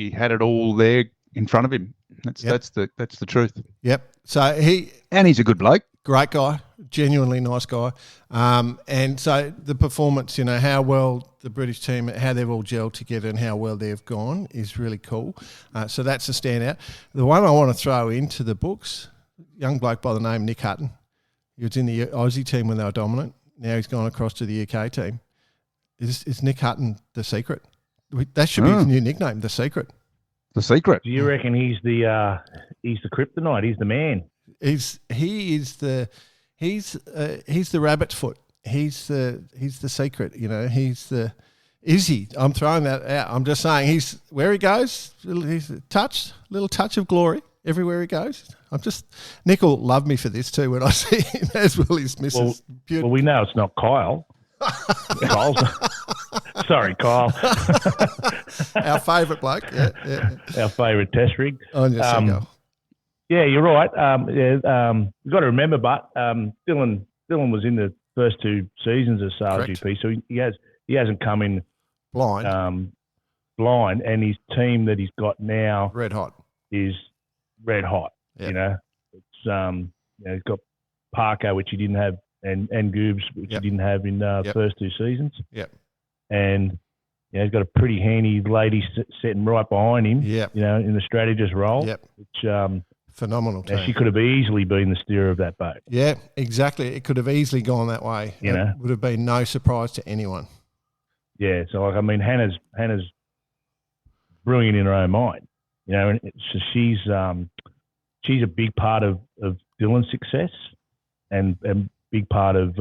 Speaker 3: had it all there in front of him. That's the truth.
Speaker 1: Yep. So
Speaker 3: he's a good bloke.
Speaker 1: Great guy, genuinely nice guy. And so the performance, how well the British team, how they've all gelled together and how well they've gone is really cool. So that's a standout. The one I want to throw into the books, young bloke by the name Nick Hutton. He was in the Aussie team when they were dominant. Now he's gone across to the UK team. Is Nick Hutton the secret? That should be his new nickname, the secret.
Speaker 3: The secret.
Speaker 5: Do you reckon he's the kryptonite? He's the man.
Speaker 1: He's the rabbit's foot. He's the secret. Is he? I'm throwing that out. I'm just saying he's where he goes. He's a little touch of glory everywhere he goes. Nick will love me for this too when I see him, as well as Mrs.
Speaker 5: Well, we know it's not Kyle. Sorry, Kyle.
Speaker 1: Our favourite bloke. Yeah.
Speaker 5: Our favourite test rig.
Speaker 1: On your single.
Speaker 5: Yeah, you're right. You've got to remember, but Dylan was in the first two seasons of SailGP, so he hasn't come in blind, and his team that he's got now is red hot.
Speaker 1: Yep.
Speaker 5: It's he's got Parker, which he didn't have, and Goobs, which he didn't have in the first two seasons.
Speaker 1: Yep.
Speaker 5: And he's got a pretty handy lady sitting right behind him.
Speaker 1: Yep.
Speaker 5: In the strategist role.
Speaker 1: Yep.
Speaker 5: Which
Speaker 1: phenomenal team.
Speaker 5: she could have easily been the steerer of that boat.
Speaker 1: Yeah, exactly. It could have easily gone that way. It would have been no surprise to anyone.
Speaker 5: Yeah. So Hannah's brilliant in her own mind. And so she's a big part of Dylan's success, and big part of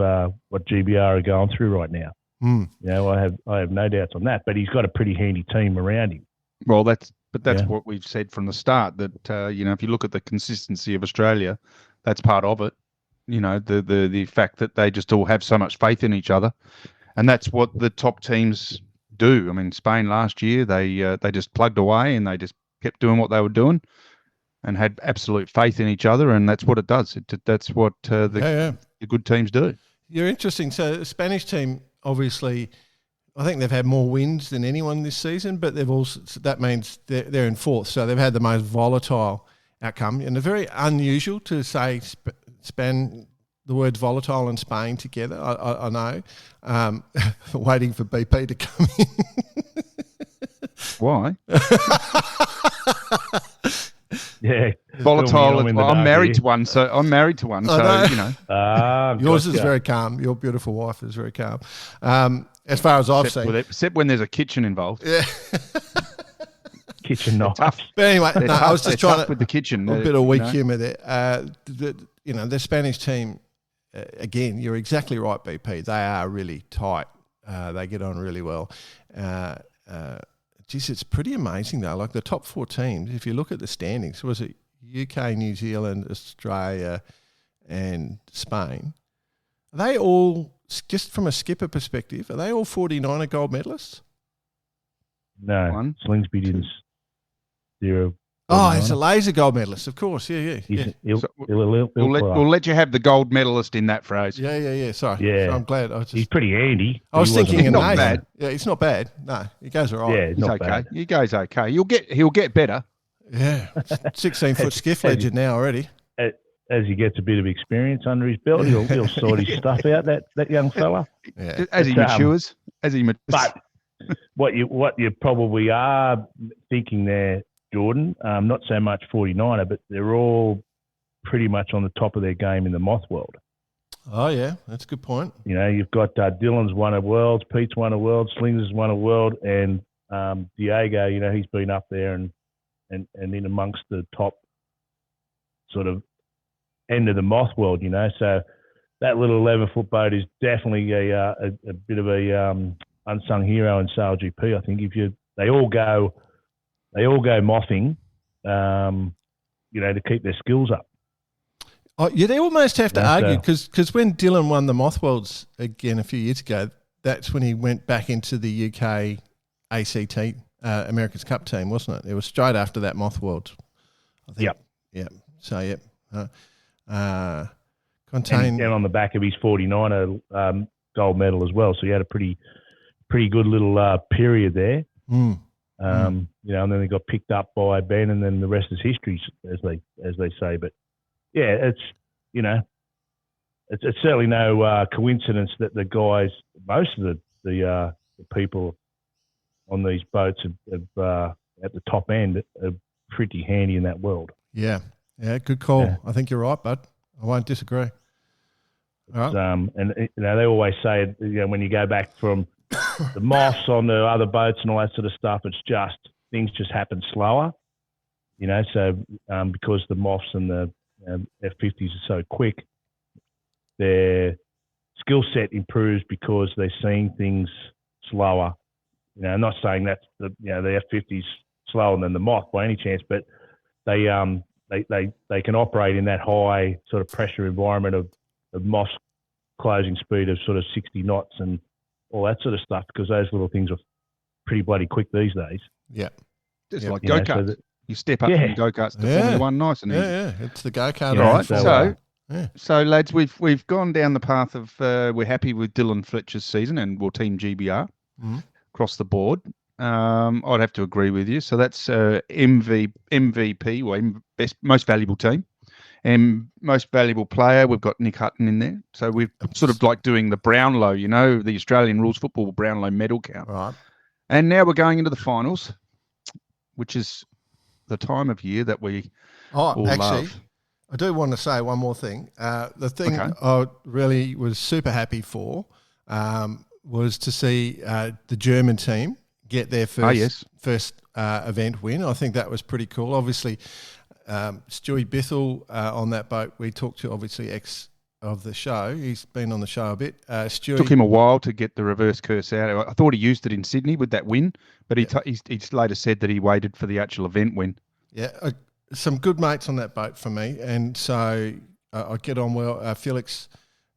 Speaker 5: what GBR are going through right now. I have no doubts on that. But he's got a pretty handy team around him.
Speaker 3: Well, that's what we've said from the start. That if you look at the consistency of Australia, that's part of it. The fact that they just all have so much faith in each other, And that's what the top teams do. I mean, Spain last year, they just plugged away and they just kept doing what they were doing and had absolute faith in each other, and that's what it does. That's what the good teams do.
Speaker 1: You're interesting. So the Spanish team, obviously, I think they've had more wins than anyone this season, but they've also, so that means they're in fourth. So they've had the most volatile outcome, and it's very unusual to say the words volatile and Spain together. I know. Waiting for BP to come in.
Speaker 3: Why?
Speaker 5: Yeah,
Speaker 3: volatile. I'm married to one, so you know.
Speaker 1: Yours is very calm. Your beautiful wife is very calm. As far as I've seen,
Speaker 3: except when there's a kitchen involved.
Speaker 1: Yeah.
Speaker 5: Kitchen knives.
Speaker 1: But anyway, I was just trying to
Speaker 3: with the kitchen.
Speaker 1: A bit of weak humour there. The Spanish team. Again, you're exactly right, BP. They are really tight. They get on really well. It's pretty amazing, though. Like the top four teams, if you look at the standings, was it UK, New Zealand, Australia and Spain? Are they all, just from a skipper perspective, are they all 49er gold medalists?
Speaker 5: No. Slingsby didn't. 0.
Speaker 1: Oh, it's a laser gold medalist, of course. Yeah.
Speaker 3: We'll let you have the gold medalist in that phrase.
Speaker 1: Yeah. Sorry.
Speaker 5: Yeah.
Speaker 1: So I'm glad.
Speaker 5: He's pretty handy.
Speaker 1: I was thinking
Speaker 3: he's not bad.
Speaker 1: Yeah, it's not bad. No, he goes all right.
Speaker 5: Yeah,
Speaker 3: he's
Speaker 5: not
Speaker 3: okay.
Speaker 5: bad.
Speaker 3: He goes okay. He'll get better.
Speaker 1: Yeah, 16-foot skiff legend now already.
Speaker 5: As he gets a bit of experience under his belt, he'll sort his stuff out. That young fella.
Speaker 1: Yeah.
Speaker 3: As he matures.
Speaker 5: But what you probably are thinking there, Jordan, not so much 49er, but they're all pretty much on the top of their game in the moth world.
Speaker 1: Oh, yeah, that's a good point.
Speaker 5: You know, you've got Dylan's won a world, Pete's won a world, Slings has won a world, and Diego, you know, he's been up there and in amongst the top sort of end of the moth world, you know. So that little 11-foot boat is definitely a bit of a unsung hero in SailGP. I think they all go mothing, to keep their skills up.
Speaker 1: Oh, yeah, they almost have to argue because when Dylan won the Moth Worlds again a few years ago, that's when he went back into the UK ACT, America's Cup team, wasn't it? It was straight after that Moth World, I think. Yep. So, yep.
Speaker 5: And on the back of his 49er gold medal as well. So he had a pretty good little period there. And then they got picked up by Ben, and then the rest is history, as they say. But yeah, it's certainly no coincidence that the guys, most of the people on these boats have at the top end are pretty handy in that world.
Speaker 1: Yeah, good call. Yeah. I think you're right, bud. I won't disagree. All right.
Speaker 5: They always say, when you go back from the moths on the other boats and all that sort of stuff, things just happen slower, so because the moths and the F50s are so quick, their skill set improves because they're seeing things slower. I'm not saying that the F50's slower than the moth by any chance, but they can operate in that high sort of pressure environment of moths closing speed of sort of 60 knots and all that sort of stuff, because those little things are pretty bloody quick these days.
Speaker 1: Yeah.
Speaker 3: It's like go-karts. You step up from go-karts to Formula One nice and easy.
Speaker 1: Yeah, it's the go-kart.
Speaker 3: Right. So lads, we've gone down the path of we're happy with Dylan Fletcher's season and we'll team GBR across the board. I'd have to agree with you. So that's MVP, or most valuable team. And most valuable player, we've got Nick Hutton in there. So we've sort of like doing the Brownlow, the Australian rules football Brownlow medal count.
Speaker 1: Right.
Speaker 3: And now we're going into the finals, which is the time of year that we all love.
Speaker 1: I do want to say one more thing. The thing I really was super happy for was to see the German team get their first event win. I think that was pretty cool. Obviously, Stewie Bithell on that boat, we talked to, obviously, ex of the show. He's been on the show a bit. Stewie
Speaker 3: took him a while to get the reverse curse out. I thought he used it in Sydney with that win, but he later said that he waited for the actual event win.
Speaker 1: Yeah, some good mates on that boat for me, and so I get on well. Felix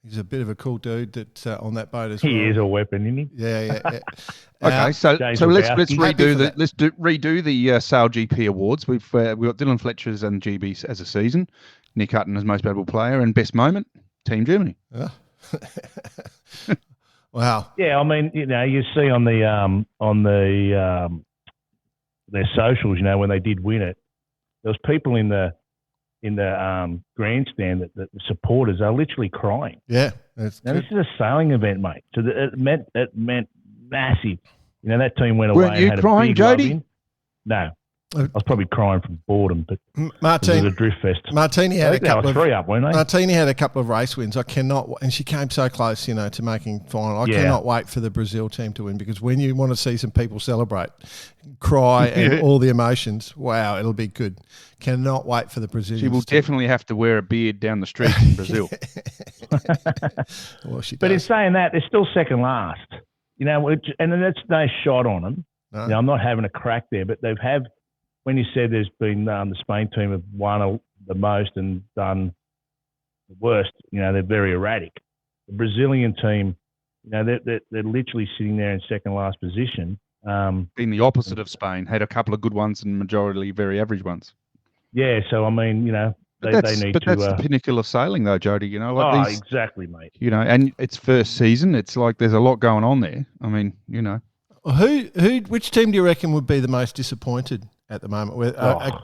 Speaker 1: He's a bit of a cool dude that on that boat as well.
Speaker 5: He is a weapon, isn't he?
Speaker 1: Yeah.
Speaker 3: Okay, so
Speaker 5: James
Speaker 3: let's
Speaker 5: Lebowski.
Speaker 3: redo the SailGP awards. We've got Dylan Fletcher's and GB as a season, Nick Hutton as most valuable player, and best moment, Team Germany.
Speaker 1: Oh. Wow.
Speaker 5: Yeah, I mean, you see on their socials, when they did win it, there was people in the grandstand that the supporters are literally crying.
Speaker 1: Yeah, that's
Speaker 5: now
Speaker 1: good.
Speaker 5: this is a sailing event, mate. So it meant massive. That team went
Speaker 3: Weren't
Speaker 5: away.
Speaker 3: you
Speaker 5: and had
Speaker 3: crying,
Speaker 5: a big love
Speaker 3: Jody?
Speaker 5: in. No, I was probably crying from boredom, but it was
Speaker 1: Martini
Speaker 5: a drift fest.
Speaker 1: Martini had a
Speaker 5: They
Speaker 1: couple
Speaker 5: were
Speaker 1: of
Speaker 5: 3 up, weren't they?
Speaker 1: Martini had a couple of race wins. I cannot, and she came so close, to making final. I cannot wait for the Brazil team to win, because when you want to see some people celebrate, cry, and all the emotions, wow, it'll be good. Cannot wait for the Brazilians.
Speaker 3: She will definitely have to wear a beard down the streets in Brazil.
Speaker 1: Well, she
Speaker 5: But in
Speaker 1: does.
Speaker 5: saying that, they're still second last. And that's no shot on them.
Speaker 1: No.
Speaker 5: I'm not having a crack there, but when you said there's been the Spain team have won the most and done the worst, they're very erratic. The Brazilian team, they're literally sitting there in second last position.
Speaker 3: Being the opposite of Spain, had a couple of good ones and majority very average ones.
Speaker 5: Yeah, so I mean, they need to.
Speaker 3: That's the pinnacle of sailing, though, Jody.
Speaker 5: Exactly, mate.
Speaker 3: And it's first season. It's like there's a lot going on there. I mean,
Speaker 1: Which team do you reckon would be the most disappointed at the moment?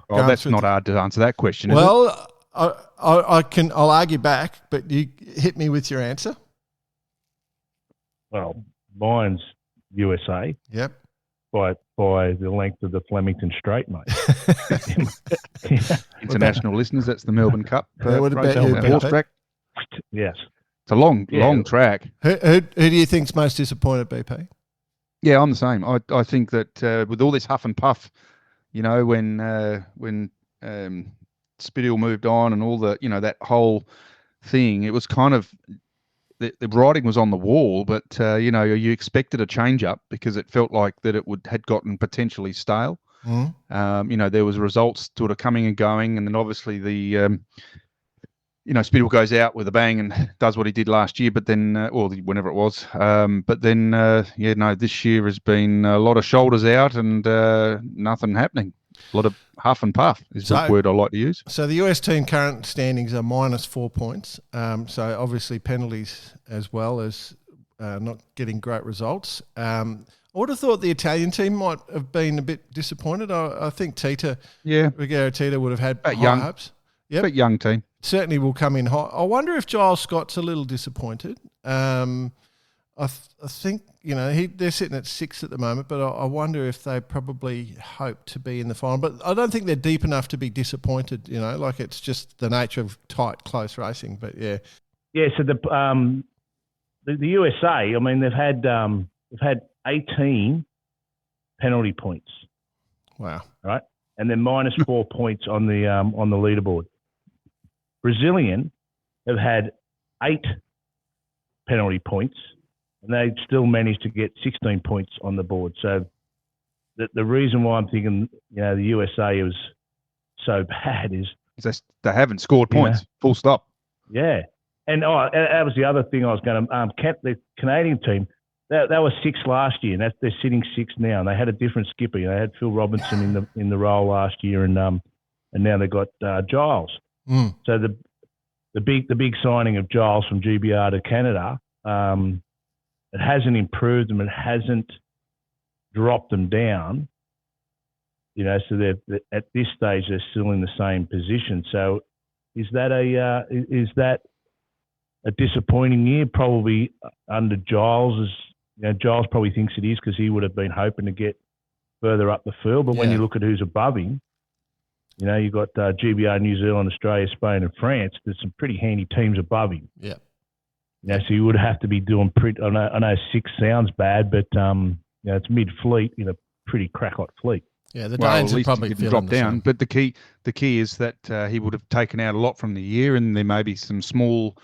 Speaker 3: That's not hard to answer that question. Is it?
Speaker 1: Well, I'll argue back, but you hit me with your answer.
Speaker 5: Well, mine's USA.
Speaker 1: Yep.
Speaker 5: By the length of the Flemington Strait, mate.
Speaker 3: International listeners, that's the Melbourne Cup.
Speaker 1: What about you,
Speaker 3: horse
Speaker 1: BP?
Speaker 3: track.
Speaker 5: Yes.
Speaker 3: It's a long track.
Speaker 1: Who do you think's most disappointed, BP?
Speaker 3: Yeah, I'm the same. I think that with all this huff and puff, when Spithill moved on and all the, that whole thing, it was kind of the writing was on the wall, but you expected a change up because it felt like that had gotten potentially stale. There was results sort of coming and going, and then obviously the Spithill goes out with a bang and does what he did last year, but then or whenever it was, this year has been a lot of shoulders out and nothing happening. A lot of huff and puff is the word I like to use.
Speaker 1: So the US team current standings are -4 points. So obviously penalties as well as not getting great results. I would have thought the Italian team might have been a bit disappointed. I think Rigero Tita would have had high hopes.
Speaker 3: Yep. But young team.
Speaker 1: Certainly will come in hot. I wonder if Giles Scott's a little disappointed. I think, they're sitting at 6 at the moment, but I wonder if they probably hope to be in the final. But I don't think they're deep enough to be disappointed, like it's just the nature of tight, close racing. But yeah.
Speaker 5: Yeah, so the USA, I mean, they've had 18 penalty points.
Speaker 1: Wow.
Speaker 5: Right? And they're -4 points on the leaderboard. Brazilian have had 8 penalty points, and they still managed to get 16 points on the board. So the reason why I'm thinking, the USA was so bad is
Speaker 3: they haven't scored points. Full stop.
Speaker 5: Yeah, and that was the other thing I was going to. The Canadian team, they were 6 last year, and they're sitting 6 now. And they had a different skipper. They had Phil Robinson in the role last year, and now they've got Giles. So the big signing of Giles from GBR to Canada, it hasn't improved them. It hasn't dropped them down. So they're at this stage they're still in the same position. So is that a disappointing year? Probably under Giles. Giles probably thinks it is because he would have been hoping to get further up the field. But when you look at who's above him, you've got GBR, New Zealand, Australia, Spain, and France. There's some pretty handy teams above him.
Speaker 1: Yeah.
Speaker 5: So you would have to be doing pretty. I know 6 sounds bad, but it's mid-fleet in a pretty crack-hot fleet.
Speaker 1: Yeah, the Danes
Speaker 3: at
Speaker 1: are
Speaker 3: least
Speaker 1: probably
Speaker 3: he didn't drop down.
Speaker 1: same.
Speaker 3: But the key is that he would have taken out a lot from the year, and there may be some small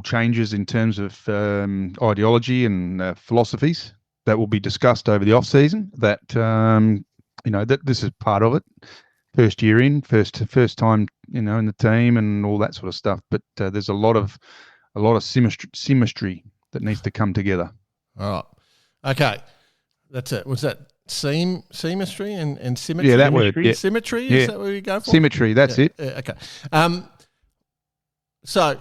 Speaker 3: changes in terms of ideology and philosophies that will be discussed over the off season. That that this is part of it. first year in, first time, in the team and all that sort of stuff. But there's a lot of symmetry that needs to come together.
Speaker 1: All right. Okay. That's it. Was that symmetry and symmetry?
Speaker 3: Yeah, that word. Yeah.
Speaker 1: Symmetry?
Speaker 3: Yeah.
Speaker 1: Is that what we go for?
Speaker 3: Symmetry, that's it.
Speaker 1: Yeah, okay. So,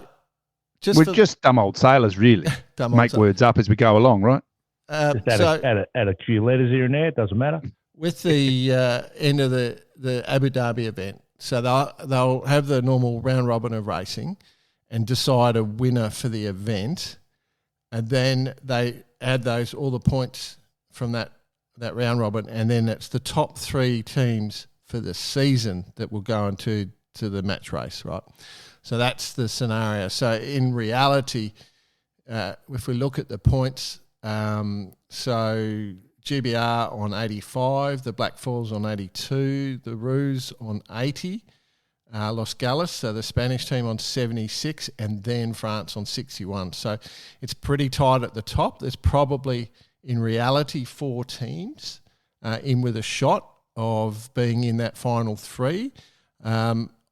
Speaker 3: just dumb old sailors, really. Make words up as we go along, right?
Speaker 5: Just add a few letters here and there. It doesn't matter.
Speaker 1: With the end of the Abu Dhabi event, so they'll have the normal round robin of racing and decide a winner for the event, and then they add all the points from that round robin, and then it's the top 3 teams for the season that will go into the match race, right? So that's the scenario. So in reality, if we look at the points, so GBR on 85, the Black Falls on 82, the Roos on 80, Los Galas, so the Spanish team on 76, and then France on 61. So it's pretty tight at the top. There's probably, in reality, 4 teams in with a shot of being in that final 3.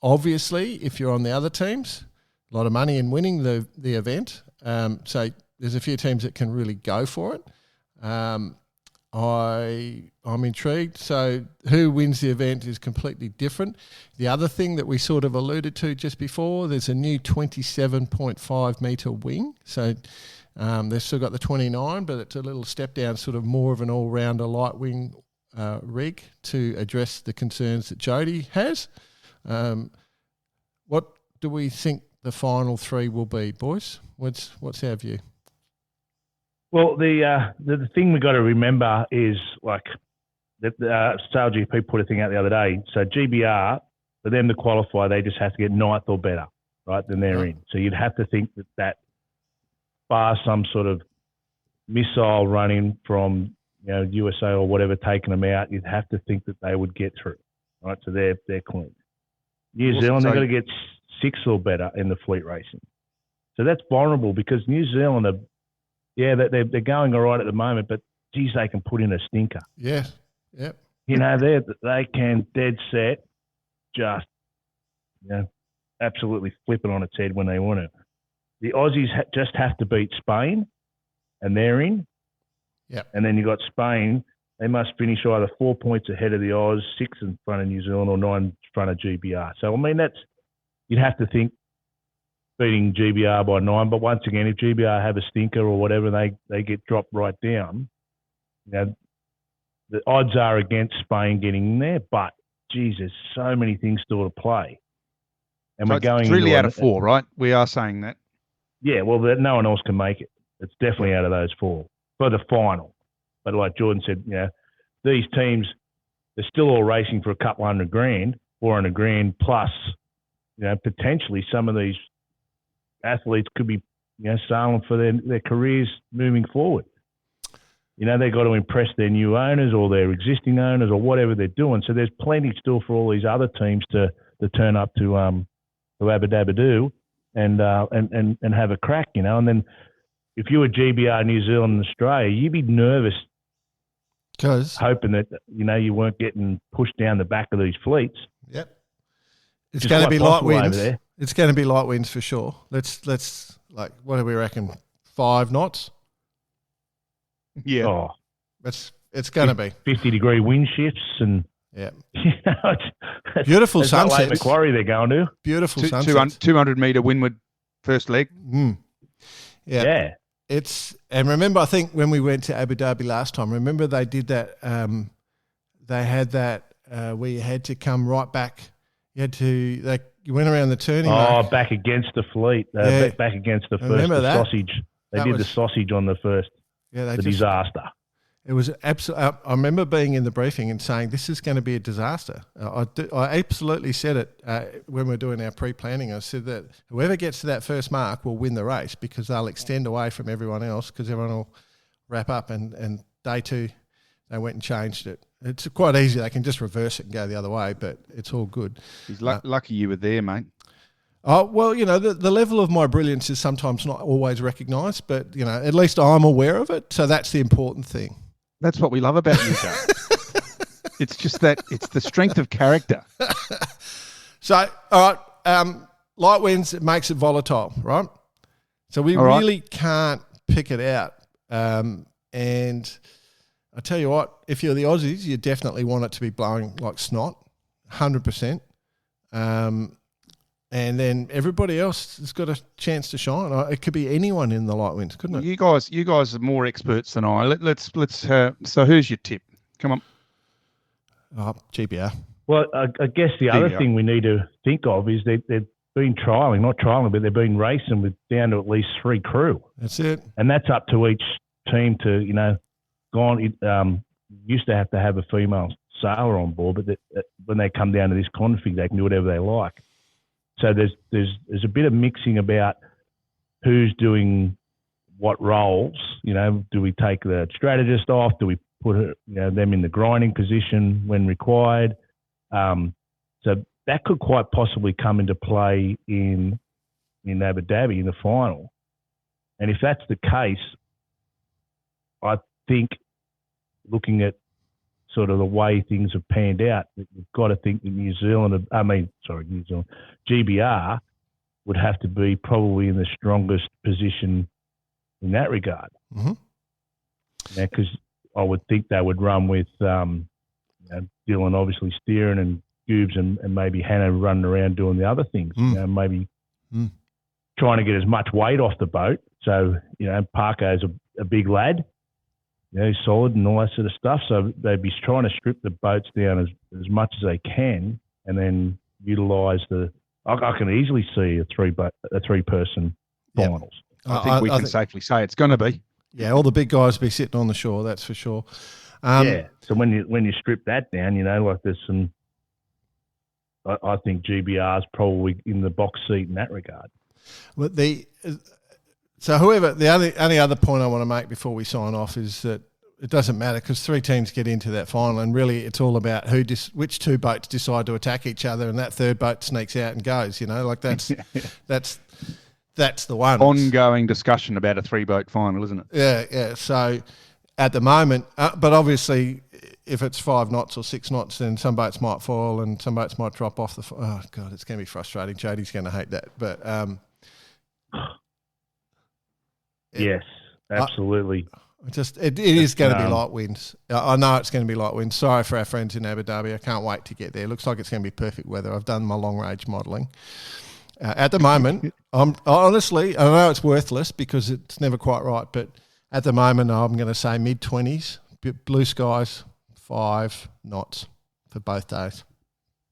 Speaker 1: Obviously, if you're on the other teams, a lot of money in winning the event. So there's a few teams that can really go for it. I'm intrigued. So who wins the event is completely different. The other thing that we sort of alluded to just before, there's a new 27.5 metre wing. So they've still got the 29, but it's a little step down, sort of more of an all-rounder light wing rig to address the concerns that Jody has. What do we think the final 3 will be, boys? What's our view?
Speaker 5: Well, the thing we got to remember is like that SailGP put a thing out the other day. So GBR, for them to qualify, they just have to get 9th or better, right? Then they're in. So you'd have to think that bar some sort of missile running from USA or whatever taking them out, you'd have to think that they would get through, right? So they're clean. New Zealand, they've got to get 6th or better in the fleet racing. So that's vulnerable because New Zealand they're going all right at the moment, but geez, they can put in a stinker.
Speaker 1: Yeah, yep.
Speaker 5: They can dead set just, absolutely flip it on its head when they want to. The Aussies just have to beat Spain, and they're in.
Speaker 1: Yep.
Speaker 5: And then you got Spain. They must finish either 4 points ahead of the Aussies, 6 in front of New Zealand, or 9 in front of GBR. So I mean, you'd have to think beating GBR by 9. But once again, if GBR have a stinker or whatever, they get dropped right down. The odds are against Spain getting in there. But geez, there's so many things still to play. And
Speaker 3: so
Speaker 5: we're going
Speaker 3: it's really out of 4, right? We are saying that.
Speaker 5: Yeah, well, no one else can make it. It's definitely out of those 4 for the final. But like Jordan said, these teams, they're still all racing for a couple $100,000, $400,000 plus. Potentially some of these athletes could be, sailing for their careers moving forward. They've got to impress their new owners or their existing owners or whatever they're doing. So there's plenty still for all these other teams to turn up to Abu Dhabi and have a crack, And then if you were GBR, New Zealand, and Australia, you'd be nervous, hoping that you weren't getting pushed down the back of these fleets.
Speaker 1: Yep, it's going to be light winds. It's going to be light winds for sure. Let's like, what do we reckon? 5 knots.
Speaker 3: Yeah,
Speaker 1: it's going to be
Speaker 5: 50-degree wind shifts and
Speaker 1: beautiful sunsets.
Speaker 5: Lake Macquarie they're going to.
Speaker 1: Beautiful sunsets.
Speaker 3: 200 metre windward first leg.
Speaker 1: Yeah. And remember, I think when we went to Abu Dhabi last time, remember they did that. They had that where you had to come right back. You went around the turning.
Speaker 5: Back against the fleet. Back against the first sausage. They did the sausage on the first. Yeah, disaster.
Speaker 1: It was absolutely. I remember being in the briefing and saying this is going to be a disaster. I absolutely said it when we were doing our pre-planning. I said that whoever gets to that first mark will win the race because they'll extend away from everyone else because everyone will wrap up. And day 2, they went and changed it. It's quite easy. They can just reverse it and go the other way, but it's all good.
Speaker 3: He's lucky you were there, mate.
Speaker 1: Oh, well, the level of my brilliance is sometimes not always recognised, but, at least I'm aware of it. So that's the important thing.
Speaker 3: That's what we love about you, Joe. It's just that it's the strength of character.
Speaker 1: So, all right, light winds, it makes it volatile, right? So we
Speaker 3: All right.
Speaker 1: really can't pick it out. And I tell you what, if you're the Aussies, you definitely want it to be blowing like snot, 100%. And then everybody else has got a chance to shine. It could be anyone in the light winds, couldn't it?
Speaker 3: You guys are more experts than I. Let's. So who's your tip? Come on.
Speaker 1: GBR.
Speaker 5: Well, I guess the other
Speaker 3: GBR.
Speaker 5: thing we need to think of is they've been not trialling, but they've been racing with down to at least 3 crew.
Speaker 1: That's it.
Speaker 5: And that's up to each team to, used to have a female sailor on board, but when they come down to this config, they can do whatever they like. So there's a bit of mixing about who's doing what roles. Do we take the strategist off? Do we put them in the grinding position when required? So that could quite possibly come into play in Abu Dhabi in the final. And if that's the case, I think looking at sort of the way things have panned out, we've got to think that GBR would have to be probably in the strongest position in that regard.
Speaker 1: Mm-hmm.
Speaker 5: Because I would think they would run with Dylan obviously steering and Goobs and maybe Hannah running around doing the other things. Maybe trying to get as much weight off the boat. So, Parko's a big lad. He's solid and all that sort of stuff. So they'd be trying to strip the boats down as much as they can, and then utilise I can easily see a 3-person finals.
Speaker 3: I think we can safely say it's going to be.
Speaker 1: Yeah, all the big guys will be sitting on the shore. That's for sure.
Speaker 5: So when you strip that down, there's some. I think GBR's probably in the box seat in that regard.
Speaker 1: But the only other point I want to make before we sign off is that it doesn't matter because 3 teams get into that final, and really it's all about which 2 boats decide to attack each other, and that 3rd boat sneaks out and goes. That's the one.
Speaker 3: Ongoing discussion about a 3-boat final, isn't it?
Speaker 1: Yeah. So at the moment, but obviously, if it's 5 knots or 6 knots, then some boats might fall and some boats might drop off the. Oh God, it's going to be frustrating. Jody's going to hate that, but.
Speaker 5: Yes, absolutely.
Speaker 1: It is going to be light winds. I know it's going to be light winds. Sorry for our friends in Abu Dhabi. I can't wait to get there. Looks like it's going to be perfect weather. I've done my long range modelling. At the moment, honestly, I know it's worthless because it's never quite right, but at the moment, I'm going to say mid-20s, blue skies, 5 knots for both days,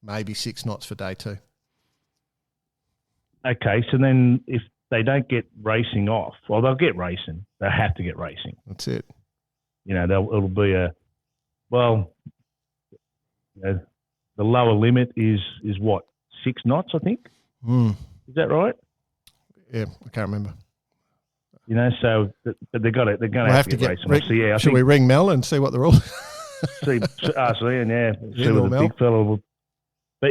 Speaker 1: maybe 6 knots for day 2.
Speaker 5: Okay, so then if they don't get racing off, well, they'll get racing. They have to get racing.
Speaker 1: That's it.
Speaker 5: It'll be the lower limit is what, 6 knots, I think? Is that right?
Speaker 1: Yeah, I can't remember.
Speaker 5: So they're going to have to get racing. So,
Speaker 1: should we ring Mel and see what the rules?
Speaker 5: see what the big fella will. But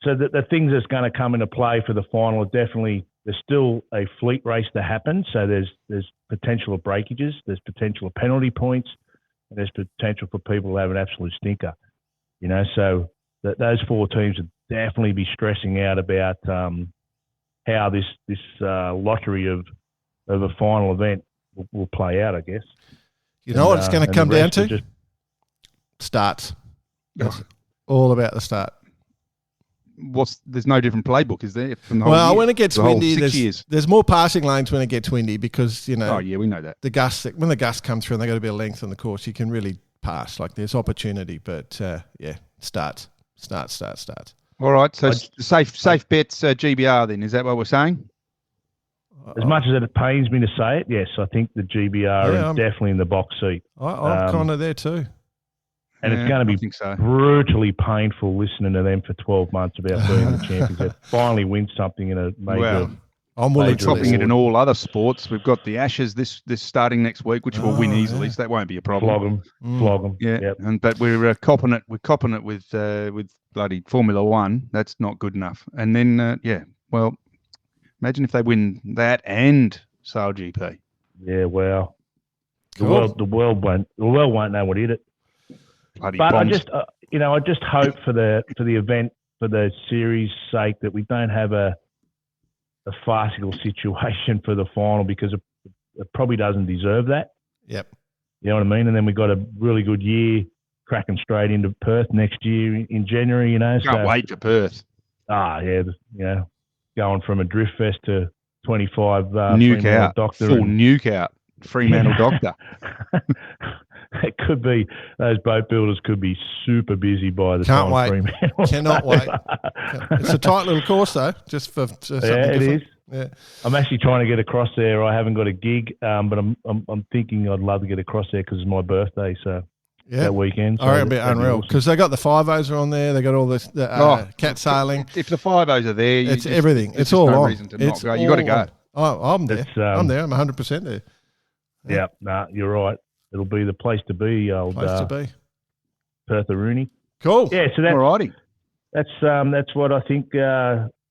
Speaker 5: so the things that's going to come into play for the final are definitely there's still a fleet race to happen. So there's potential of breakages, there's potential of penalty points, and there's potential for people to have an absolute stinker. So those 4 teams would definitely be stressing out about how this lottery of a final event will play out, I guess.
Speaker 1: What it's going to come down to? Starts. That's all about the start.
Speaker 3: There's no different playbook, is there?
Speaker 1: When it gets windy, there's more passing lanes when it gets windy because,
Speaker 3: Oh, yeah, we know that.
Speaker 1: When the gusts come through and they got a bit of length on the course, you can really pass. Like there's opportunity, but starts.
Speaker 3: All right, so safe bets GBR then, is that what we're saying?
Speaker 5: As much as it pains me to say it, yes, I think the GBR is definitely in the box seat.
Speaker 1: I'm kind of there too.
Speaker 5: And it's going to be brutally painful listening to them for 12 months about being the champions. They finally win something in a major.
Speaker 3: Well, I'm willing topping it in all other sports. We've got the Ashes this starting next week, which we'll win easily, so that won't be a problem.
Speaker 5: Flog them.
Speaker 3: Yeah,
Speaker 5: yep.
Speaker 3: But we're copping it. We're copping it with bloody Formula One. That's not good enough. And then well, imagine if they win that and SailGP.
Speaker 5: Yeah, wow.
Speaker 1: Cool.
Speaker 5: The world won't know what hit it.
Speaker 3: Bloody
Speaker 5: But
Speaker 3: bombs.
Speaker 5: I just hope for the event, for the series' sake, that we don't have a farcical situation for the final, because it probably doesn't deserve that.
Speaker 1: Yep.
Speaker 5: You know what I mean? And then we got a really good year, cracking straight into Perth next year in January.
Speaker 3: Can't wait for Perth.
Speaker 5: Going from a drift fest to 25
Speaker 3: Nuke
Speaker 5: Fremantle
Speaker 3: out.
Speaker 5: Doctor.
Speaker 3: Full nuke out. Fremantle Doctor.
Speaker 5: It could be, those boat builders could be super busy by the
Speaker 1: Can't
Speaker 5: time
Speaker 1: wait.
Speaker 5: Fremantle.
Speaker 1: Cannot wait. It's a tight little course though, just for something
Speaker 5: it
Speaker 1: different.
Speaker 5: is.
Speaker 1: Yeah.
Speaker 5: I'm actually trying to get across there. I haven't got a gig, but I'm thinking I'd love to get across there because it's my birthday. So that weekend. So
Speaker 1: I reckon it'll be unreal because they got the 5-0s are on there. They got all this cat sailing.
Speaker 3: If the 5-0s are there,
Speaker 1: It's everything. It's all
Speaker 3: no
Speaker 1: on.
Speaker 3: reason to not go. You got to go.
Speaker 1: I'm there. I'm there. I'm 100% there.
Speaker 5: Yeah, you're right. It'll be the place to be.
Speaker 1: Place to be.
Speaker 5: Perth Rooney.
Speaker 1: Cool.
Speaker 5: Yeah, so
Speaker 3: Alrighty.
Speaker 5: That's what I think.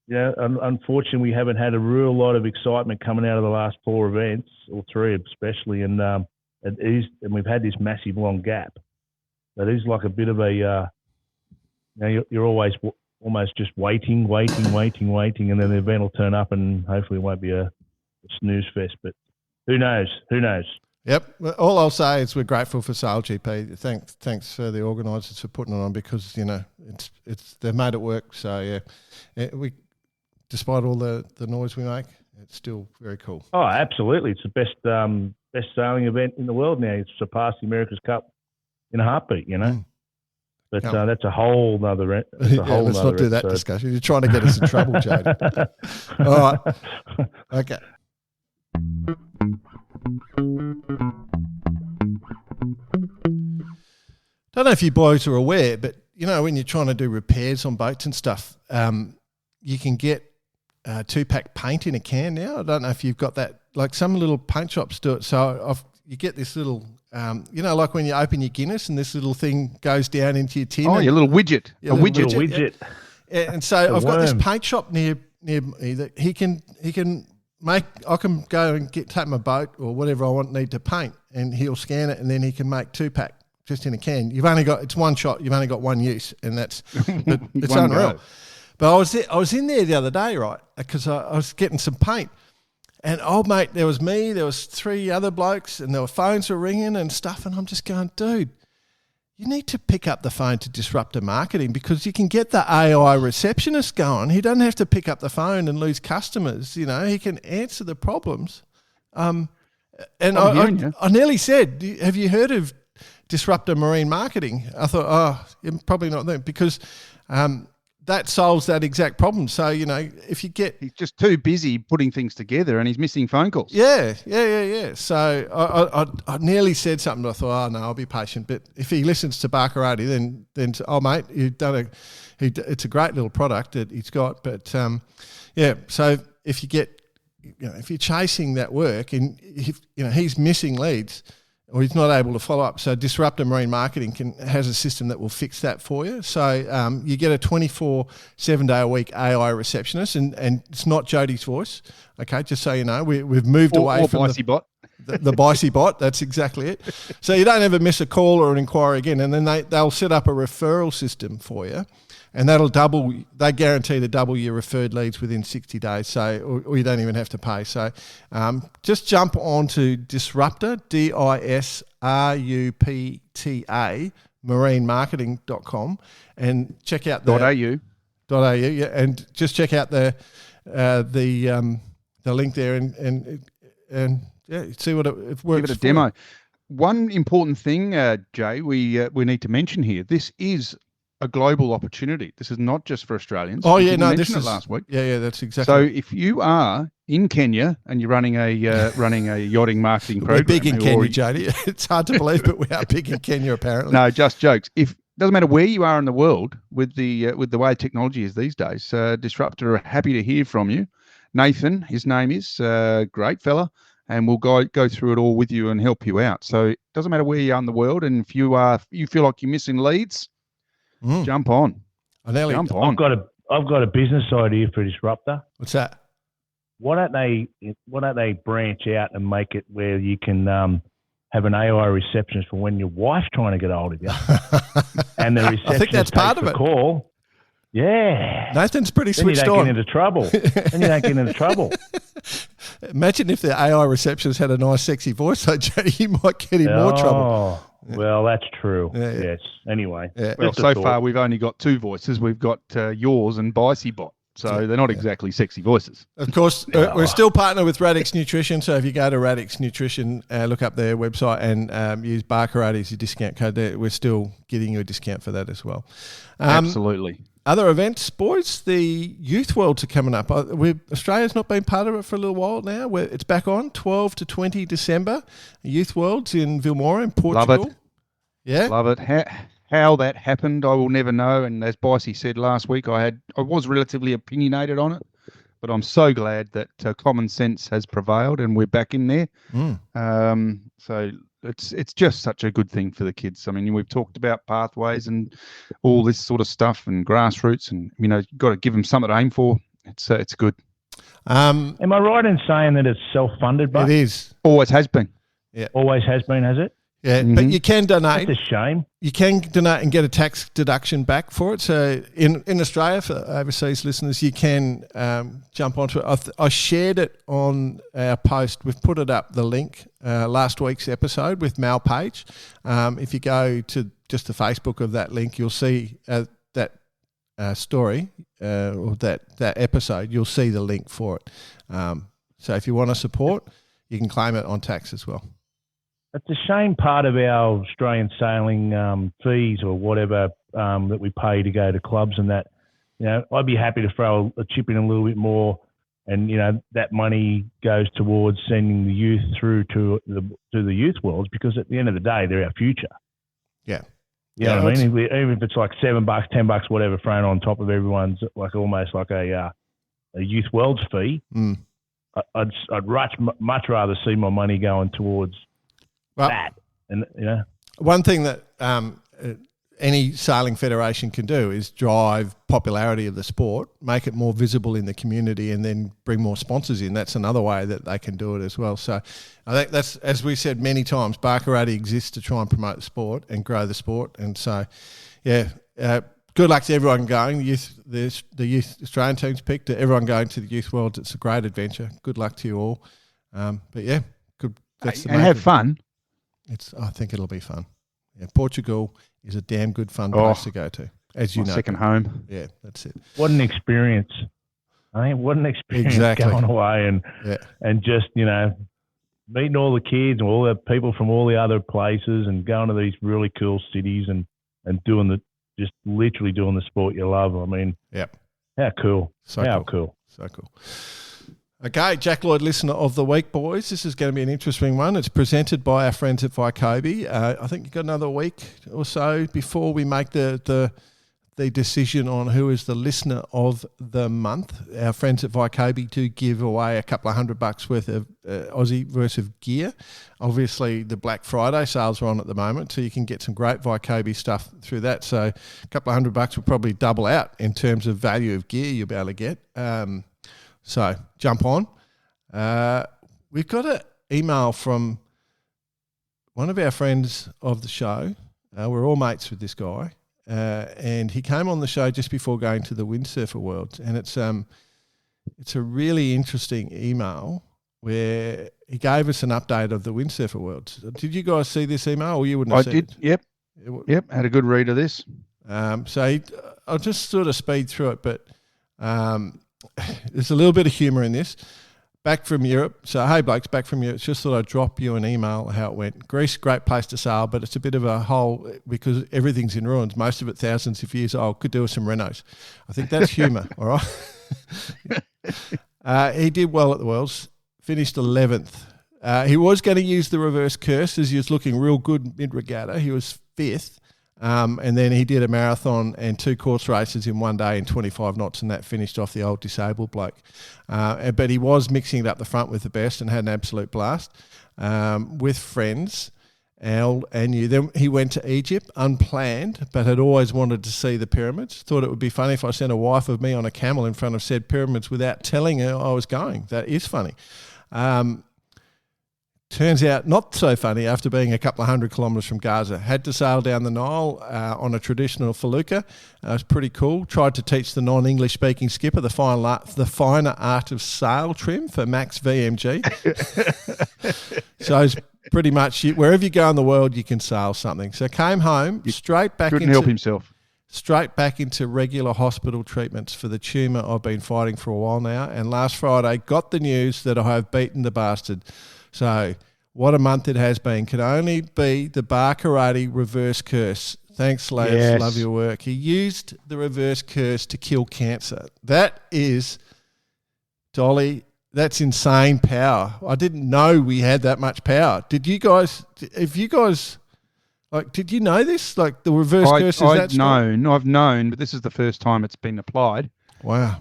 Speaker 5: Unfortunately, we haven't had a real lot of excitement coming out of the last 4 events, or 3 especially, and we've had this massive long gap. That is like a bit of a. You're always almost just waiting, and then the event will turn up, and hopefully it won't be a snooze fest. But who knows?
Speaker 1: Yep. Well, all I'll say is we're grateful for SailGP. Thanks for the organisers for putting it on, because they've made it work. So we, despite all the noise we make, it's still very cool.
Speaker 5: Oh, absolutely! It's the best sailing event in the world now. It's surpassed the America's Cup in a heartbeat. But that's a whole nother.
Speaker 1: Let's not do that discussion. You're trying to get us in trouble, Jody. All right. Okay. Don't know if you boys are aware, but when you're trying to do repairs on boats and stuff, you can get 2-pack paint in a can now. I don't know if you've got that. Like some little paint shops do it. So you get this little, like when you open your Guinness and this little thing goes down into your tin.
Speaker 3: Oh, your little widget.
Speaker 1: Yeah,
Speaker 3: a widget.
Speaker 5: Little widget.
Speaker 1: Yeah, and so I've got this paint shop near me that he can make. I can go and take my boat or whatever I need to paint, and he'll scan it, and then he can make 2-pack just in a can. It's one shot. You've only got one use, and it's unreal.
Speaker 3: Go.
Speaker 1: But I was in there the other day, right? Because I was getting some paint, and old mate, there was me, there was 3 other blokes, and their phones were ringing and stuff, and I'm just going, dude, you need to pick up the phone to Disruptor Marketing, because you can get the AI receptionist going. He doesn't have to pick up the phone and lose customers. He can answer the problems. And I nearly said, have you heard of Disruptor Marine Marketing? I thought, probably not them, because that solves that exact problem. So, if you get...
Speaker 3: He's just too busy putting things together and he's missing phone calls.
Speaker 1: Yeah. So I nearly said something. I thought, no, I'll be patient. But if he listens to Barkarati, then mate, you've done it's a great little product that he's got. But, so if you get, if you're chasing that work and, he's missing leads, or he's not able to follow up. So Disruptor Marine Marketing has a system that will fix that for you. So you get a 24, 7-day-a-week AI receptionist, and it's not Jody's voice. Okay, just so you know, we've moved away from the Bicey bot. That's exactly it. So you don't ever miss a call or an inquiry again, and then they'll set up a referral system for you. And that'll they guarantee to double your referred leads within 60 days. So, or you don't even have to pay. So, just jump on to Disruptor, DISRUPTA, marinemarketing.com, and check out
Speaker 3: .au,
Speaker 1: yeah, and just check out the link there and see what it works.
Speaker 3: Give it a demo. One important thing, Jay, we need to mention here. This is a global opportunity. This is not just for Australians.
Speaker 1: Oh yeah, no, this is
Speaker 3: last week.
Speaker 1: Yeah, that's exactly.
Speaker 3: So if you are in Kenya and you're running a yachting marketing program,
Speaker 1: we're big in Kenya, Jody. It's hard to believe, but we are big in Kenya apparently.
Speaker 3: No, just jokes. Doesn't matter where you are in the world with the way technology is these days. Disruptor are happy to hear from you. Nathan, his name is, great fella, and we'll go through it all with you and help you out. So it doesn't matter where you are in the world, and if you feel like you're missing leads, jump on. Jump on.
Speaker 5: I've got a business idea for Disruptor.
Speaker 1: What's that?
Speaker 5: Why don't they branch out and make it where you can have an AI receptionist for when your wife's trying to get hold of you, and the receptionist
Speaker 1: I think that's part of
Speaker 5: takes
Speaker 1: it.
Speaker 5: the call. Yeah,
Speaker 1: Nathan's pretty
Speaker 5: then you
Speaker 1: switched
Speaker 5: don't
Speaker 1: on.
Speaker 5: get into trouble. Then you don't get into trouble.
Speaker 1: Imagine if the AI receptionist had a nice, sexy voice, though, Jody, you might get in more trouble.
Speaker 5: Well, that's true.
Speaker 1: Yeah.
Speaker 5: Yes. Anyway.
Speaker 1: Yeah.
Speaker 3: Well,
Speaker 5: just a
Speaker 3: so
Speaker 5: thought.
Speaker 3: far we've only got two voices. We've got yours and Bicey-Bot. So they're not exactly sexy voices.
Speaker 1: Of course, we're still partnered with Radix Nutrition. So if you go to Radix Nutrition, look up their website and use Barkarati as your discount code there, we're still getting you a discount for that as well.
Speaker 3: Absolutely.
Speaker 1: Other events, boys, the Youth Worlds are coming up. Australia's not been part of it for a little while now. It's back on, 12 to 20 December. Youth Worlds in Vilmora in Portugal.
Speaker 3: Love it.
Speaker 1: Yeah.
Speaker 3: Love it. How that happened, I will never know. And as Bicey said last week, I was relatively opinionated on it, but I'm so glad that common sense has prevailed and we're back in there. So it's just such a good thing for the kids. I mean, we've talked about pathways and all this sort of stuff and grassroots, and you've got to give them something to aim for. It's good.
Speaker 5: Am I right in saying that it's self-funded? But
Speaker 1: It is.
Speaker 3: Always has been.
Speaker 5: always has been, has it?
Speaker 1: Yeah, but you can donate.
Speaker 5: That's a shame.
Speaker 1: You can donate and get a tax deduction back for it. So in Australia, for overseas listeners, you can jump onto it. I shared it on our post. We've put it up, the link, last week's episode with Mal Page. If you go to just the Facebook of that link, you'll see that story or that episode. You'll see the link for it. So if you want to support, you can claim it on tax as well.
Speaker 5: It's a shame part of our Australian sailing fees or whatever that we pay to go to clubs and that, I'd be happy to throw a chip in a little bit more, and that money goes towards sending the youth through to the youth worlds, because at the end of the day, they're our future.
Speaker 1: Yeah.
Speaker 5: You know what I mean? Even if it's like $7, $10, whatever, thrown on top of everyone's, like almost like a youth worlds fee. I'd much rather see my money going towards that. And
Speaker 1: one thing that any sailing federation can do is drive popularity of the sport, make it more visible in the community, and then bring more sponsors in. That's another way that they can do it as well. So I think that's, as we said many times, Barkarati exists to try and promote the sport and grow the sport. And so, good luck to everyone going. The youth Australian team's picked. Everyone going to the Youth Worlds. It's a great adventure. Good luck to you all. But yeah, good. That's the
Speaker 3: and have fun.
Speaker 1: I think it'll be fun. Yeah, Portugal is a damn good fun place to go to, as you know.
Speaker 3: Second home.
Speaker 1: Yeah, that's it.
Speaker 5: What an experience! What an experience going away and just meeting all the kids and all the people from all the other places and going to these really cool cities and doing just literally doing the sport you love. I mean, how cool! How cool!
Speaker 1: So cool. Okay, Jack Lloyd Listener of the Week, boys. This is going to be an interesting one. It's presented by our friends at Vycobi. I think you've got another week or so before we make the decision on who is the Listener of the Month. Our friends at Vycobi do give away a couple of $100 worth of Aussie worth of gear. Obviously, the Black Friday sales are on at the moment, so you can get some great Vycobi stuff through that. So a couple of $100 will probably double out in terms of value of gear you'll be able to get. So jump on. We've got an email from one of our friends of the show. We're all mates with this guy. And he came on the show just before going to the Windsurfer Worlds. And it's a really interesting email where he gave us an update of the Windsurfer Worlds. Did you guys see this email, or you wouldn't have seen it?
Speaker 3: I did, yep. Had a good read of this.
Speaker 1: I'll just sort of speed through it, but there's a little bit of humour in this. Back from Europe. So, hey, blokes, back from Europe. Just thought I'd drop you an email how it went. Greece, great place to sail, but it's a bit of a hole because everything's in ruins. Most of it thousands of years old. Could do with some renos. I think that's humour, all right? He did well at the Worlds. Finished 11th. He was going to use the reverse curse as he was looking real good mid-regatta. He was 5th. And then he did a marathon and 2 course races in one day in 25 knots, and that finished off the old disabled bloke. But he was mixing it up the front with the best and had an absolute blast with friends, Al and you. Then he went to Egypt, unplanned, but had always wanted to see the pyramids. Thought it would be funny if I sent a wife of me on a camel in front of said pyramids without telling her I was going. That is funny. Turns out not so funny after being a couple of 100 kilometres from Gaza. Had to sail down the Nile on a traditional felucca. It was pretty cool. Tried to teach the non-English speaking skipper the finer art of sail trim for Max VMG. So it's pretty much wherever you go in the world, you can sail something. So came home, straight back
Speaker 3: Couldn't help himself.
Speaker 1: Straight back into regular hospital treatments for the tumour I've been fighting for a while now. And last Friday, got the news that I have beaten the bastard. So what a month it has been. Can only be the bar karate reverse curse. Thanks, lads.
Speaker 3: Yes.
Speaker 1: Love your work. He used the reverse curse to kill cancer. That is, Dolly, that's insane power. I didn't know we had that much power. Did you guys, did you know this? Like the reverse curse is that strong?
Speaker 3: I've known, but this is the first time it's been applied.
Speaker 1: Wow.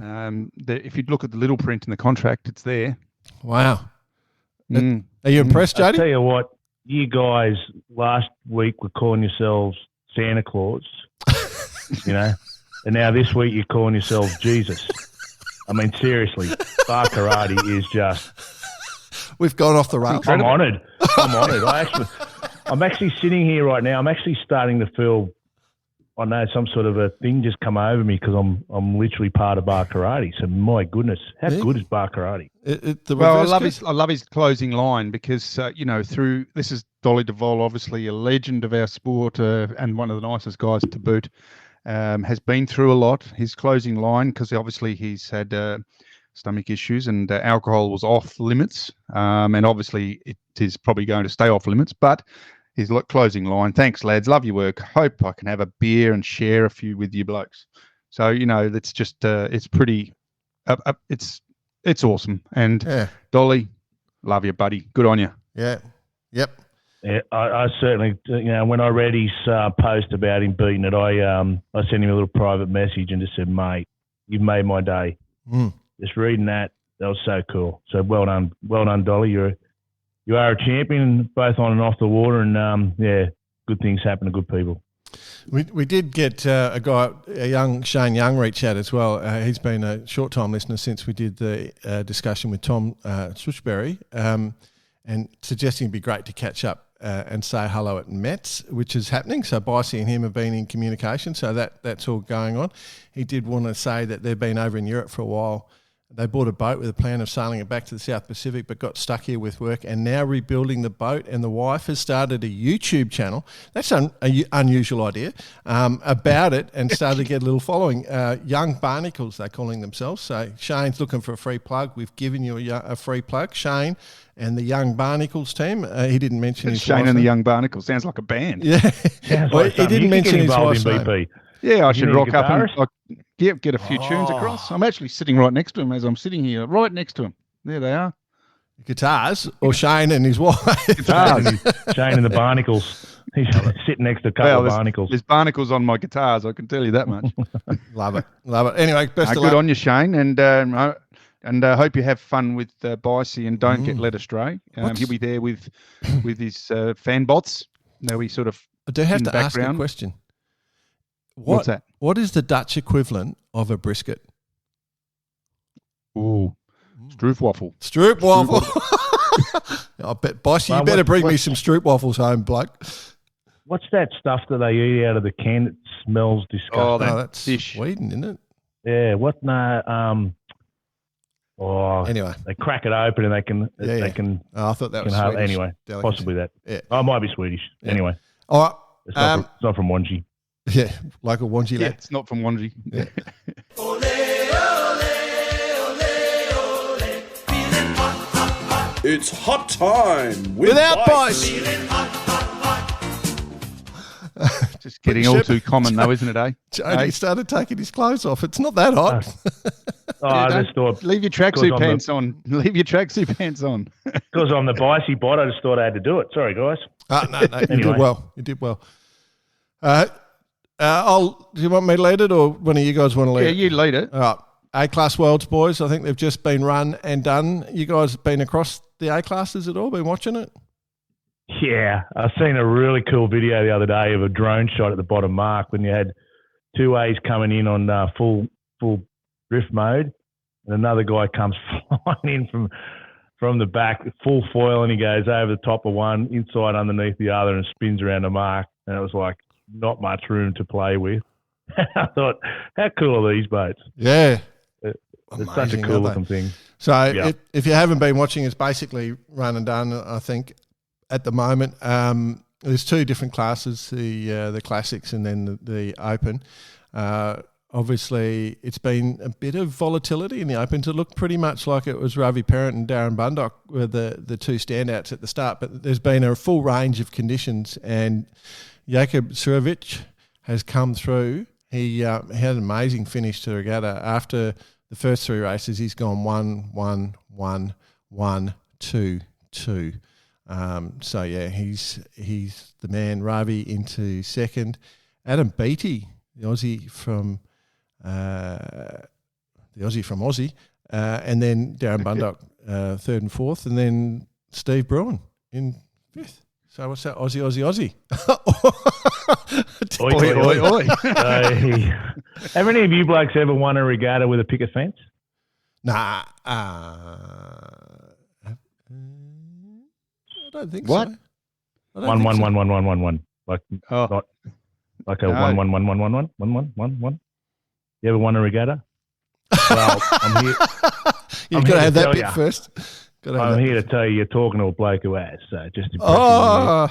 Speaker 3: If you look at the little print in the contract, it's there.
Speaker 1: Wow. Are you impressed, Jody?
Speaker 5: I'll tell you what, you guys last week were calling yourselves Santa Claus, and now this week you're calling yourselves Jesus. I mean, seriously, bar karate is just...
Speaker 1: We've gone off the rails.
Speaker 5: I'm honoured. I'm actually sitting here right now. I'm actually starting to feel, I know, some sort of a thing just come over me because I'm literally part of bar karate. So my goodness, how good is bar karate?
Speaker 3: I love his closing line because this is Dolly DeVol, obviously a legend of our sport and one of the nicest guys to boot. Has been through a lot. His closing line, because obviously he's had stomach issues and alcohol was off limits, and obviously it is probably going to stay off limits. But his closing line: "Thanks, lads. Love your work. Hope I can have a beer and share a few with you blokes." So that's just it's pretty. It's awesome. And Dolly, love you, buddy. Good on you.
Speaker 1: Yeah. Yep.
Speaker 5: Yeah, I certainly, when I read his post about him beating it, I sent him a little private message and just said, "Mate, you've made my day." Just reading that was so cool. So well done, Dolly. You are a champion, both on and off the water, and good things happen to good people.
Speaker 1: We did get a young Shane Young reach out as well. He's been a short time listener since we did the discussion with Tom Switchberry, and suggesting it'd be great to catch up and say hello at Mets, which is happening. So Bicey and him have been in communication, so that's all going on. He did want to say that they've been over in Europe for a while. They bought a boat with a plan of sailing it back to the South Pacific, but got stuck here with work and now rebuilding the boat. And the wife has started a YouTube channel. That's an unusual idea about it, and started to get a little following. Young Barnacles, they're calling themselves. So Shane's looking for a free plug. We've given you a free plug, Shane and the Young Barnacles team. He didn't mention his
Speaker 3: Shane and the Young Barnacles. Sounds like a band.
Speaker 1: Yeah.
Speaker 5: Well,
Speaker 1: he didn't mention his wife's name.
Speaker 5: BP.
Speaker 3: Yeah, I should rock up and get a few tunes across. I'm actually sitting right next to him as I'm sitting here, right next to him. There they are.
Speaker 1: Guitars, or Shane and his wife?
Speaker 5: Guitars. Shane and the Barnacles. He's sitting next to a couple of barnacles.
Speaker 3: There's barnacles on my guitars, I can tell you that much.
Speaker 1: Love it. Anyway, best of luck.
Speaker 3: Good on you, Shane, and I hope you have fun with Bicey and don't get led astray. He'll be there with his fan bots. They'll be sort of
Speaker 1: I do have
Speaker 3: in
Speaker 1: to
Speaker 3: the
Speaker 1: ask you a
Speaker 3: background.
Speaker 1: question.
Speaker 3: What's that?
Speaker 1: What is the Dutch equivalent of a brisket?
Speaker 3: Ooh, stroopwafel.
Speaker 1: Stroopwafel. I bet, Boss, you better bring me some stroopwafels home, bloke.
Speaker 5: What's that stuff that they eat out of the can that smells disgusting?
Speaker 3: Oh,
Speaker 1: that's
Speaker 3: fish.
Speaker 1: Sweden, isn't it?
Speaker 5: Yeah. What? No.
Speaker 1: Anyway,
Speaker 5: they crack it open and they can.
Speaker 1: Yeah.
Speaker 5: They can.
Speaker 1: Oh, I thought that was Swedish.
Speaker 5: Anyway,
Speaker 1: delicacy.
Speaker 5: possibly that.
Speaker 1: Yeah.
Speaker 5: Oh, it might be Swedish.
Speaker 1: Yeah.
Speaker 5: Anyway.
Speaker 1: All right.
Speaker 5: It's not from Wanji.
Speaker 1: Yeah, local Wanji
Speaker 3: Yeah,
Speaker 1: lad.
Speaker 3: it's not from Wanji.
Speaker 1: Yeah.
Speaker 6: It's hot time
Speaker 1: Without Bice.
Speaker 3: Just getting all too common though, isn't it, eh?
Speaker 1: Jody started taking his clothes off. It's not that hot.
Speaker 5: I just thought,
Speaker 3: leave your tracksuit pants on. Leave your tracksuit pants on.
Speaker 5: Because I'm the Bicey bot, I just thought I had to do it. Sorry, guys.
Speaker 1: No, you did well. You did well. Do you want me to lead it, or one of you guys want to lead it?
Speaker 3: Yeah, you lead it.
Speaker 1: All right. A-Class Worlds, boys. I think they've just been run and done. You guys have been across the A-Classes at all? Been watching it?
Speaker 5: Yeah. I seen a really cool video the other day of a drone shot at the bottom mark when you had two A's coming in on full drift mode, and another guy comes flying in from from the back, full foil, and he goes over the top of one, inside underneath the other, and spins around the mark. And it was like not much room to play with. I thought, how cool are these boats?
Speaker 1: Yeah.
Speaker 5: It's such a
Speaker 1: Amazing,
Speaker 5: cool
Speaker 1: aren't they?
Speaker 5: looking thing.
Speaker 1: So
Speaker 5: Yeah.
Speaker 1: if you haven't been watching, it's basically run and done, I think, at the moment. There's two different classes, the classics and then the open. Obviously, it's been a bit of volatility in the Opens. It looked pretty much like it was Ravi Parent and Darren Bundock were the two standouts at the start, but there's been a full range of conditions, and Jakub Surovic has come through. He had an amazing finish to the regatta. After the first three races, he's gone 1-1-1-1-2-2. So, yeah, he's the man. Ravi into second. Adam Beattie, the Aussie from Aussie, and then Darren Bundock third and fourth, and then Steve Bruin in fifth. So what's that? Aussie.
Speaker 5: Oi, oi, oi, oi. Have any of you blokes ever won a regatta with a picket fence?
Speaker 1: Nah. I don't think
Speaker 3: What?
Speaker 1: so.
Speaker 5: One. Like not like a
Speaker 3: No.
Speaker 5: 1. You ever won a regatta? Well, I'm here.
Speaker 1: You've
Speaker 5: I'm
Speaker 1: got
Speaker 5: here
Speaker 1: to have
Speaker 5: to
Speaker 1: that
Speaker 5: tell
Speaker 1: bit
Speaker 5: ya.
Speaker 1: first. Gotta have
Speaker 5: I'm
Speaker 1: that
Speaker 5: here to
Speaker 1: bit.
Speaker 5: tell you, you're talking to a bloke who has. So just
Speaker 1: Oh,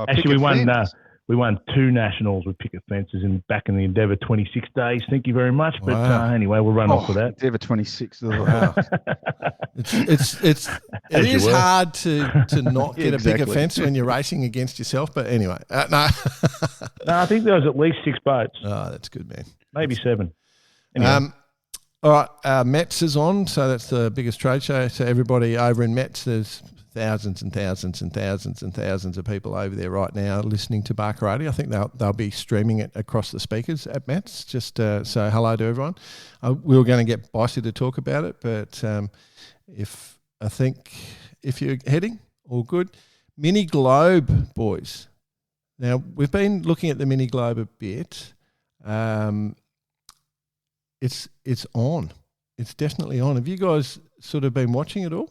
Speaker 5: actually, we won 2 nationals with picket fences back in the Endeavour 26 days. Thank you very much. But
Speaker 1: Wow.
Speaker 5: anyway, we'll run off with that.
Speaker 3: Ever 26.
Speaker 1: wow. It
Speaker 5: As you
Speaker 1: is
Speaker 5: were.
Speaker 1: hard to not get a picket
Speaker 3: Exactly.
Speaker 1: fence when you're racing against yourself. But anyway, no.
Speaker 5: No, I think there was at least 6 boats,
Speaker 1: Oh, that's good, man.
Speaker 5: maybe 7. Anyway.
Speaker 1: All right, Mets is on, so that's the biggest trade show. So everybody over in Mets, there's thousands and thousands and thousands and thousands of people over there right now listening to Barkarati. I think they'll be streaming it across the speakers at Mets. Just so hello to everyone. We were going to get Bossy to talk about it, but if you're heading, all good. Mini Globe, boys. Now, we've been looking at the Mini Globe a bit. It's on. It's definitely on. Have you guys sort of been watching it all?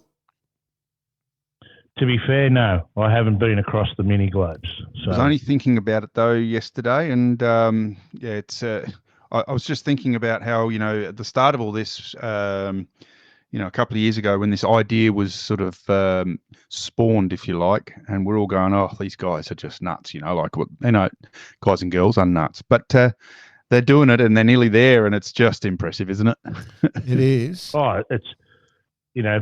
Speaker 5: To be fair, no, I haven't been across the mini globes.
Speaker 3: I
Speaker 5: So
Speaker 3: was only thinking about it though yesterday, and it's. I was just thinking about how at the start of all this, a couple of years ago when this idea was sort of spawned, if you like, and we're all going, oh, these guys are just nuts, guys and girls are nuts, but they're doing it and they're nearly there, and it's just impressive, isn't it?
Speaker 1: It is.
Speaker 5: it's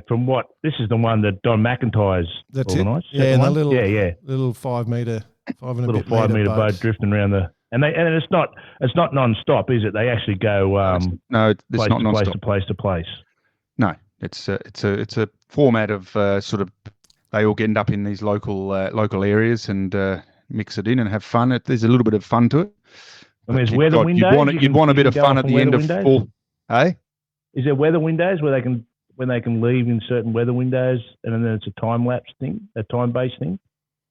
Speaker 5: from what this is the one that Don McIntyre's
Speaker 1: That's it.
Speaker 5: organised. Is that
Speaker 1: Yeah,
Speaker 5: the
Speaker 1: and the
Speaker 5: one?
Speaker 1: little
Speaker 5: yeah.
Speaker 1: little 5 metre, 5 and a
Speaker 5: Little
Speaker 1: bit
Speaker 5: 5 metre boat
Speaker 1: boats.
Speaker 5: drifting around and it's not non-stop, is it? They actually go
Speaker 3: No, it's
Speaker 5: place
Speaker 3: not
Speaker 5: to place
Speaker 3: non-stop.
Speaker 5: to place to place.
Speaker 3: No, it's a format of sort of they all end up in these local areas and mix it in and have fun. There's a little bit of fun to it.
Speaker 5: And there's
Speaker 3: But
Speaker 5: weather windows.
Speaker 3: You'd want a bit of
Speaker 5: go
Speaker 3: fun
Speaker 5: off
Speaker 3: at
Speaker 5: on
Speaker 3: the end
Speaker 5: weather
Speaker 3: of
Speaker 5: windows?
Speaker 3: full. Hey,
Speaker 5: Is there weather windows where they can leave in certain weather windows, and then it's a time lapse thing, a time based thing?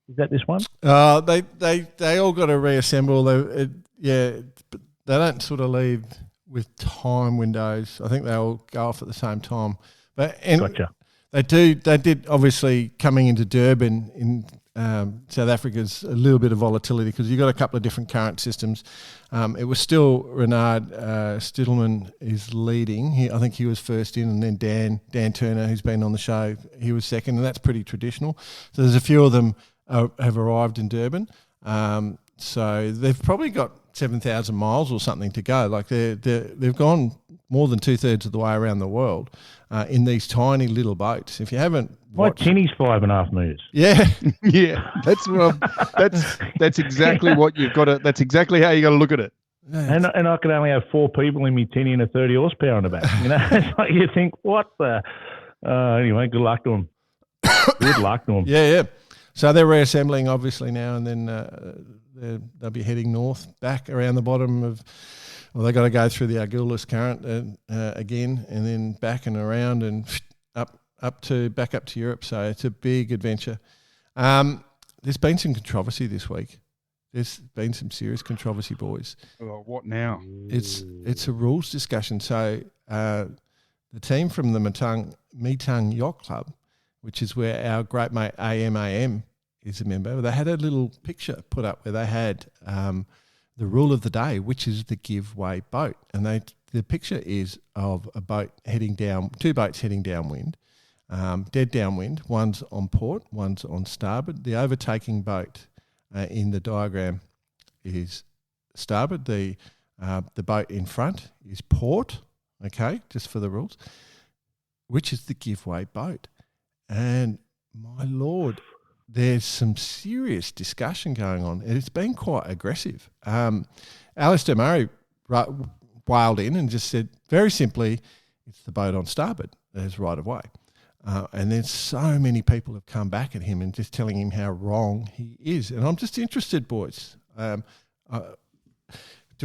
Speaker 5: Is that this one?
Speaker 1: They all got to reassemble. But they don't sort of leave with time windows. I think they all go off at the same time. But
Speaker 5: Gotcha.
Speaker 1: They did obviously coming into Durban in South Africa's a little bit of volatility because you've got a couple of different current systems. It was still Renard Stittleman is leading. I think he was first in, and then Dan Turner, who's been on the show, he was second, and that's pretty traditional. So there's a few of them have arrived in Durban. So they've probably got 7,000 miles or something to go. Like they've gone more than 2/3 of the way around the world in these tiny little boats. If you haven't
Speaker 5: My
Speaker 1: watched,
Speaker 5: tinny's 5.5 metres.
Speaker 1: yeah,
Speaker 3: yeah, that's exactly what you've got to. That's exactly how you got to look at it.
Speaker 5: And I can only have 4 people in me tinny and a 30 horsepower on the back. It's like you think, what the? Anyway, good luck to them. Good luck to them.
Speaker 1: yeah. So they're reassembling obviously now, and then they'll be heading north back around the bottom of. Well, they got to go through the Argulis current again, and then back and around and back up to Europe. So it's a big adventure. There's been some controversy this week. There's been some serious controversy, boys.
Speaker 3: Oh, what now?
Speaker 1: It's a rules discussion. So the team from the Metang Yacht Club which is where our great mate AMAM is a member. They had a little picture put up where they had the rule of the day, which is the give way boat. And the picture is of a boat heading down, two boats heading downwind, dead downwind. One's on port, one's on starboard. The overtaking boat in the diagram is starboard. The boat in front is port, okay, just for the rules, which is the give way boat. And my Lord, there's some serious discussion going on, and it's been quite aggressive. Alistair Murray wailed in and just said, very simply, it's the boat on starboard that is right of way. And then so many people have come back at him and just telling him how wrong he is. And I'm just interested, boys. Do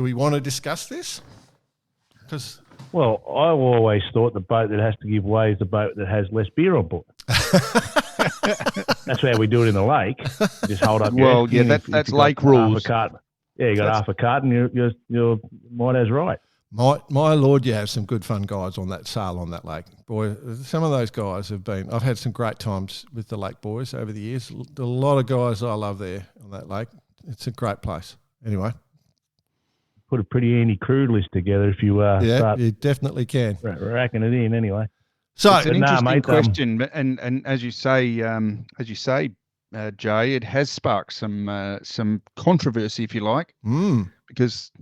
Speaker 1: we want to discuss this?
Speaker 5: Well, I've always thought the boat that has to give way is the boat that has less beer on board. That's how we do it in the lake. You just hold up.
Speaker 3: Well, yeah, that's lake rules.
Speaker 5: You got half a carton. You're might as right.
Speaker 1: My Lord, you have some good fun guys on that sail on that lake. Boy, some of those guys I've had some great times with the Lake Boys over the years. A lot of guys I love there on that lake. It's a great place. Anyway.
Speaker 5: Put a pretty handy crude list together if you start.
Speaker 1: You definitely can.
Speaker 5: Racking it in anyway.
Speaker 1: So
Speaker 3: it's an interesting question, and as you say, Jay, it has sparked some controversy, if you like, because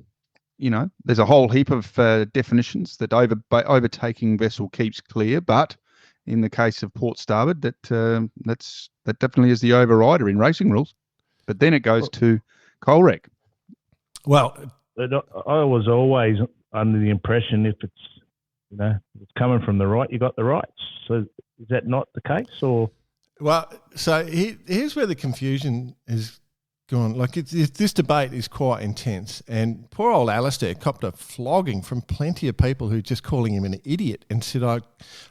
Speaker 3: there's a whole heap of definitions that overtaking vessel keeps clear, but in the case of port starboard, that definitely is the overrider in racing rules. But then it goes to coal wreck.
Speaker 1: Well,
Speaker 5: I was always under the impression if it's coming from the right, you got the rights. So is that not the case, or?
Speaker 1: Well, so here's where the confusion is gone. Like this debate is quite intense, and poor old Alistair copped a flogging from plenty of people who just calling him an idiot and said, "I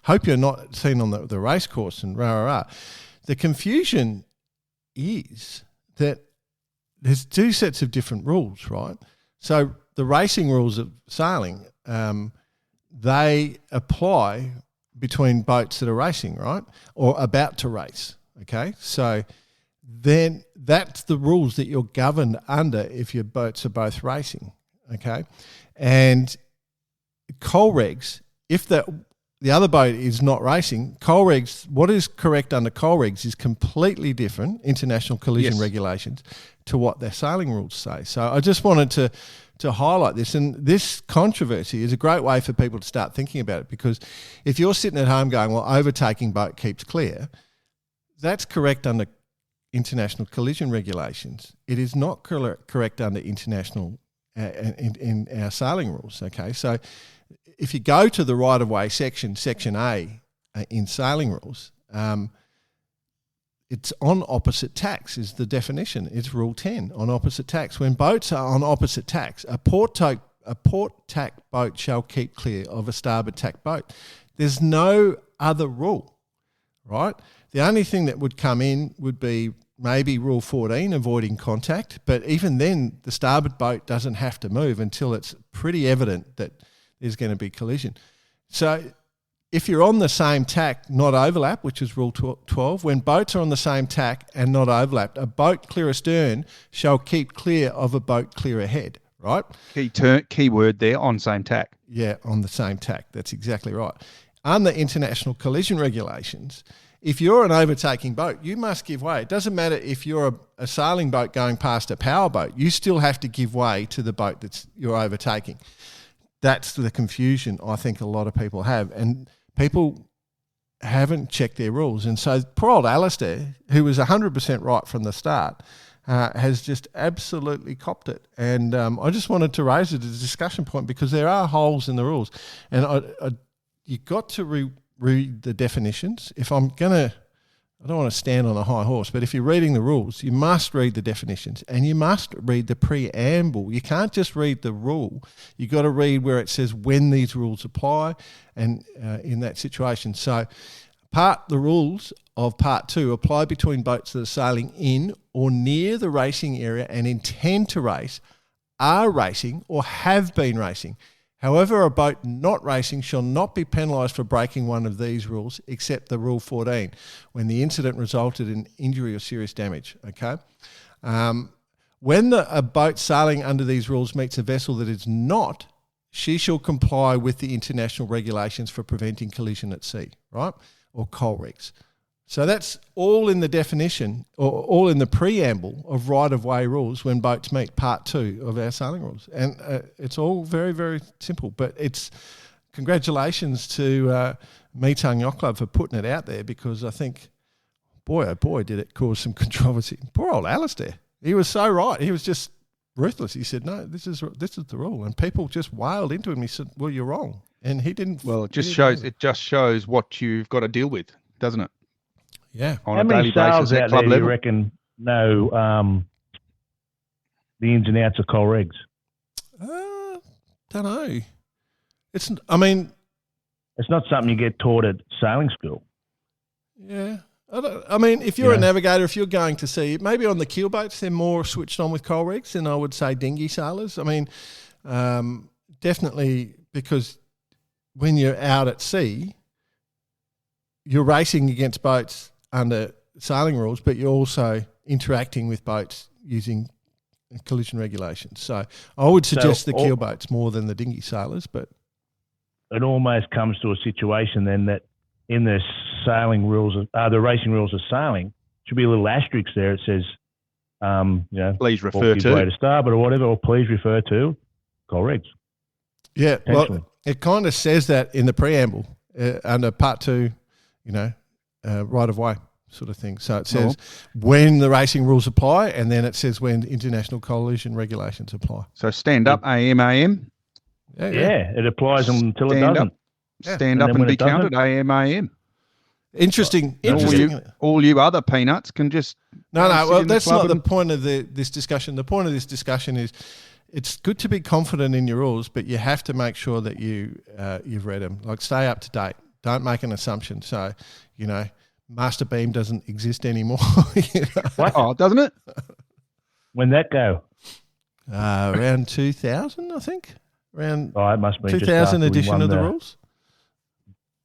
Speaker 1: hope you're not seen on the race course," and rah rah rah. The confusion is that there's two sets of different rules, right? So the racing rules of sailing, they apply between boats that are racing, right, or about to race, okay? So then that's the rules that you're governed under if your boats are both racing, okay? And coal regs, if the other boat is not racing, coal regs, what is correct under coal regs is completely different, international collision regulations, to what their sailing rules say. So I just wanted to highlight this, and this controversy is a great way for people to start thinking about it, because if you're sitting at home going, well, overtaking boat keeps clear, that's correct under international collision regulations. It is not correct under international in our sailing rules, okay? So if you go to the right-of-way section A in sailing rules, it's on opposite tacks is the definition. It's Rule 10 on opposite tacks. When boats are on opposite tacks, a port tack boat shall keep clear of a starboard tack boat. There's no other rule, right? The only thing that would come in would be maybe Rule 14, avoiding contact. But even then, the starboard boat doesn't have to move until it's pretty evident that there's going to be collision. So if you're on the same tack, not overlap, which is Rule 12, when boats are on the same tack and not overlapped, a boat clear astern shall keep clear of a boat clear ahead, right?
Speaker 3: Key word there, on same tack.
Speaker 1: Yeah, on the same tack. That's exactly right. Under international collision regulations, if you're an overtaking boat, you must give way. It doesn't matter if you're a sailing boat going past a power boat, you still have to give way to the boat you're overtaking. That's the confusion I think a lot of people have. And people haven't checked their rules. And so poor old Alistair, who was 100% right from the start, has just absolutely copped it. And I just wanted to raise it as a discussion point because there are holes in the rules. And you've got to read the definitions. If I'm going to, I don't want to stand on a high horse, but if you're reading the rules, you must read the definitions and you must read the preamble. You can't just read the rule. You've got to read where it says when these rules apply and in that situation. So the rules of Part 2 apply between boats that are sailing in or near the racing area and intend to race, are racing or have been racing. However, a boat not racing shall not be penalised for breaking one of these rules, except the Rule 14, when the incident resulted in injury or serious damage. Okay. When a boat sailing under these rules meets a vessel that is not, she shall comply with the international regulations for preventing collision at sea, right? Or coal wrecks. So that's all in the definition, or all in the preamble of right-of-way rules when boats meet, part 2 of our sailing rules. And it's all very, very simple. But it's congratulations to Metang Yacht Club for putting it out there, because I think, boy, oh boy, did it cause some controversy. Poor old Alistair. He was so right. He was just ruthless. He said, no, this is the rule. And people just wailed into him. He said, well, you're wrong. And he didn't.
Speaker 3: Well, it just shows what you've got to deal with, doesn't it?
Speaker 1: Yeah.
Speaker 3: On
Speaker 5: How
Speaker 3: a
Speaker 5: many
Speaker 3: daily basis
Speaker 5: sails
Speaker 3: at
Speaker 5: out
Speaker 3: club
Speaker 5: there do you
Speaker 3: level.
Speaker 5: reckon know the ins and outs of coal rigs?
Speaker 1: Don't know. It's
Speaker 5: not something you get taught at sailing school.
Speaker 1: yeah. If you're a navigator, if you're going to sea, maybe on the keel boats, they're more switched on with coal rigs than I would say dinghy sailors. Definitely, because when you're out at sea, you're racing against boats under sailing rules, but you're also interacting with boats using collision regulations. So I would suggest the keel boats more than the dinghy sailors, but
Speaker 5: it almost comes to a situation then that in the sailing rules, the racing rules of sailing, should be a little asterisk there. It says,
Speaker 3: please refer
Speaker 5: to starboard or whatever, or please refer to coal rigs.
Speaker 1: Yeah, well, it kind of says that in the preamble under part 2, right of way sort of thing. So it says when the racing rules apply, and then it says when international collision regulations apply.
Speaker 3: So stand up, AM.
Speaker 5: Yeah, it applies until it doesn't.
Speaker 3: Stand up and be counted, AM.
Speaker 1: Interesting.
Speaker 3: All you other peanuts can just
Speaker 1: no. Well, that's not the point of this discussion. The point of this discussion is it's good to be confident in your rules, but you have to make sure that you've read them. Like, stay up to date. Don't make an assumption. So, master beam doesn't exist anymore.
Speaker 5: What?
Speaker 3: Oh, doesn't it?
Speaker 5: When that go?
Speaker 1: Around 2000, I think. Around
Speaker 5: it must be
Speaker 1: 2000 edition of the rules.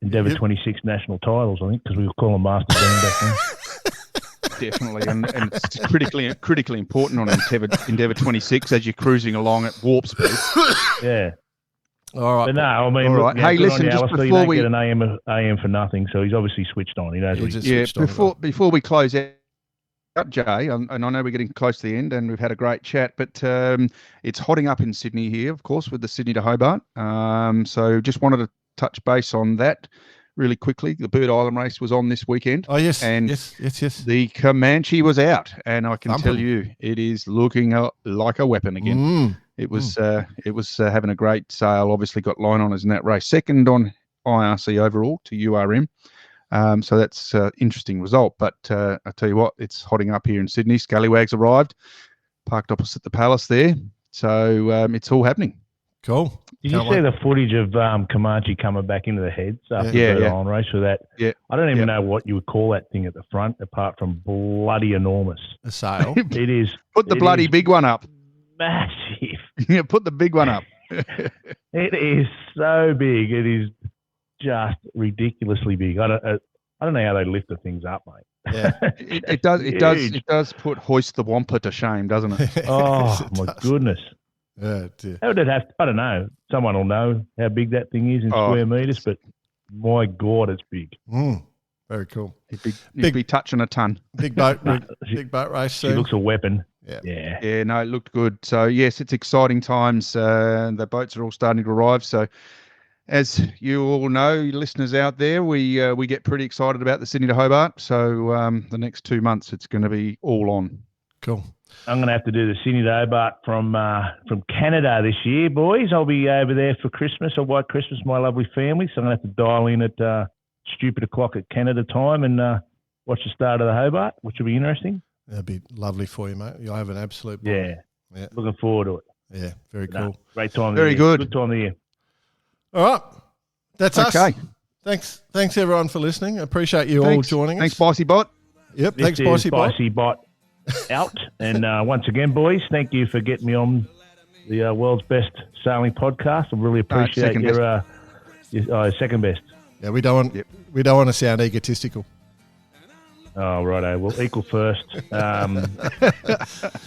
Speaker 5: Endeavour 26 national titles, I think, because we were calling master beam back then.
Speaker 3: Definitely, and it's critically important on Endeavour 26 as you're cruising along at warp speed.
Speaker 5: Yeah.
Speaker 1: All right.
Speaker 5: But no, I mean,
Speaker 3: all right. Hey, listen, just
Speaker 5: Alistair,
Speaker 3: before
Speaker 5: you don't get an AM for nothing, so he's obviously switched on. He knows what he's
Speaker 3: before we close out, Jay, and I know we're getting close to the end, and we've had a great chat, but it's hotting up in Sydney here, of course, with the Sydney to Hobart. So just wanted to touch base on that really quickly. The Bird Island race was on this weekend.
Speaker 1: Oh, yes.
Speaker 3: And
Speaker 1: yes.
Speaker 3: The Comanche was out, and I can tell you it is looking like a weapon again. It was having a great sail. Obviously got line honours in that race. Second on IRC overall to URM. So that's an interesting result. But I tell you what, it's hotting up here in Sydney. Scallywags arrived, parked opposite the Palace there. So it's all happening.
Speaker 1: Cool.
Speaker 5: Did you see the footage of Comanche coming back into the heads after the Bird Island race for that?
Speaker 3: Yeah.
Speaker 5: I don't even know what you would call that thing at the front, apart from bloody enormous.
Speaker 1: A sail.
Speaker 5: It is.
Speaker 3: Put the bloody big one up.
Speaker 5: Massive.
Speaker 3: Yeah, put the big one up.
Speaker 5: It is so big. It is just ridiculously big. I don't know how they lift the things up, mate.
Speaker 1: Yeah.
Speaker 3: It does put Hoist the Wampa to shame, doesn't it?
Speaker 5: Oh my goodness.
Speaker 1: Dear.
Speaker 5: How would it have? I don't know. Someone will know how big that thing is in square meters, but my God, it's big.
Speaker 1: Very cool.
Speaker 3: He'd be touching a ton.
Speaker 1: Big boat race.
Speaker 5: She looks a weapon.
Speaker 3: Yeah. No, it looked good. So yes, it's exciting times. The boats are all starting to arrive. So as you all know, listeners out there, we get pretty excited about the Sydney to Hobart. So the next 2 months, it's going to be all on.
Speaker 1: Cool.
Speaker 5: I'm going to have to do the Sydney to Hobart from Canada this year, boys. I'll be over there for Christmas or White Christmas, my lovely family. So I'm going to have to dial in at stupid o'clock at Canada time and watch the start of the Hobart, which will be interesting.
Speaker 1: That'd be lovely for you, mate. You'll have an absolute ball.
Speaker 5: Yeah. Looking forward to it.
Speaker 1: Yeah, very cool.
Speaker 5: Great time of
Speaker 3: the year.
Speaker 5: Very good. Good time of the year.
Speaker 1: All right. That's us. Thanks everyone for listening. I appreciate you all joining us.
Speaker 3: Thanks, Bossy Bot.
Speaker 1: Yep,
Speaker 5: this
Speaker 1: thanks, Bossy Bot.
Speaker 5: Bot out. And once again, boys, thank you for getting me on the world's best sailing podcast. I really appreciate
Speaker 3: second
Speaker 5: your second best.
Speaker 1: Yeah, we don't want to sound egotistical.
Speaker 5: Oh, righto. Well, equal first.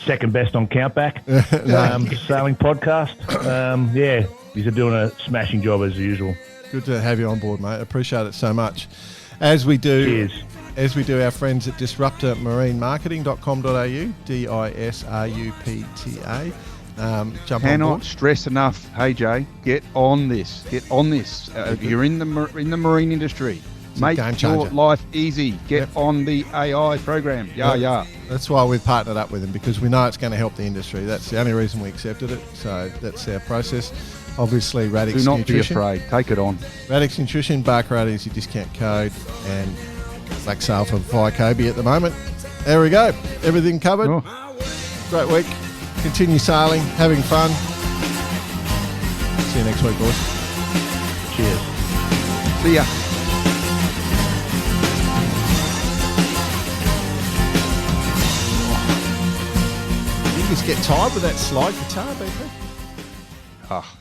Speaker 5: Second best on Countback. Sailing podcast. Yeah, you're doing a smashing job as usual.
Speaker 1: Good to have you on board, mate. Appreciate it so much. As we do,
Speaker 5: Cheers.
Speaker 1: As we do our friends at disruptormarinemarketing.com.au, DISRUPTA. Jump on
Speaker 3: Cannot
Speaker 1: board.
Speaker 3: stress enough. Hey Jay, get on this. Get on this. You're in the marine industry.
Speaker 1: It's a
Speaker 3: Make
Speaker 1: game
Speaker 3: your
Speaker 1: changer.
Speaker 3: life easy. Get
Speaker 1: Yep.
Speaker 3: on the AI program. Yeah.
Speaker 1: That's why we've partnered up with them, because we know it's going to help the industry. That's the only reason we accepted it. So that's our process. Obviously, Radix
Speaker 3: Do not
Speaker 1: Nutrition.
Speaker 3: be afraid. Take it on.
Speaker 1: Radix Nutrition, Barcarade is your discount code, and Black Sail for Kobe at the moment. There we go. Everything covered.
Speaker 3: Oh.
Speaker 1: Great week. Continue sailing, having fun. See you next week, boys.
Speaker 5: Cheers.
Speaker 3: See ya.
Speaker 1: You just get tired with that slide guitar, BP?
Speaker 3: Ah,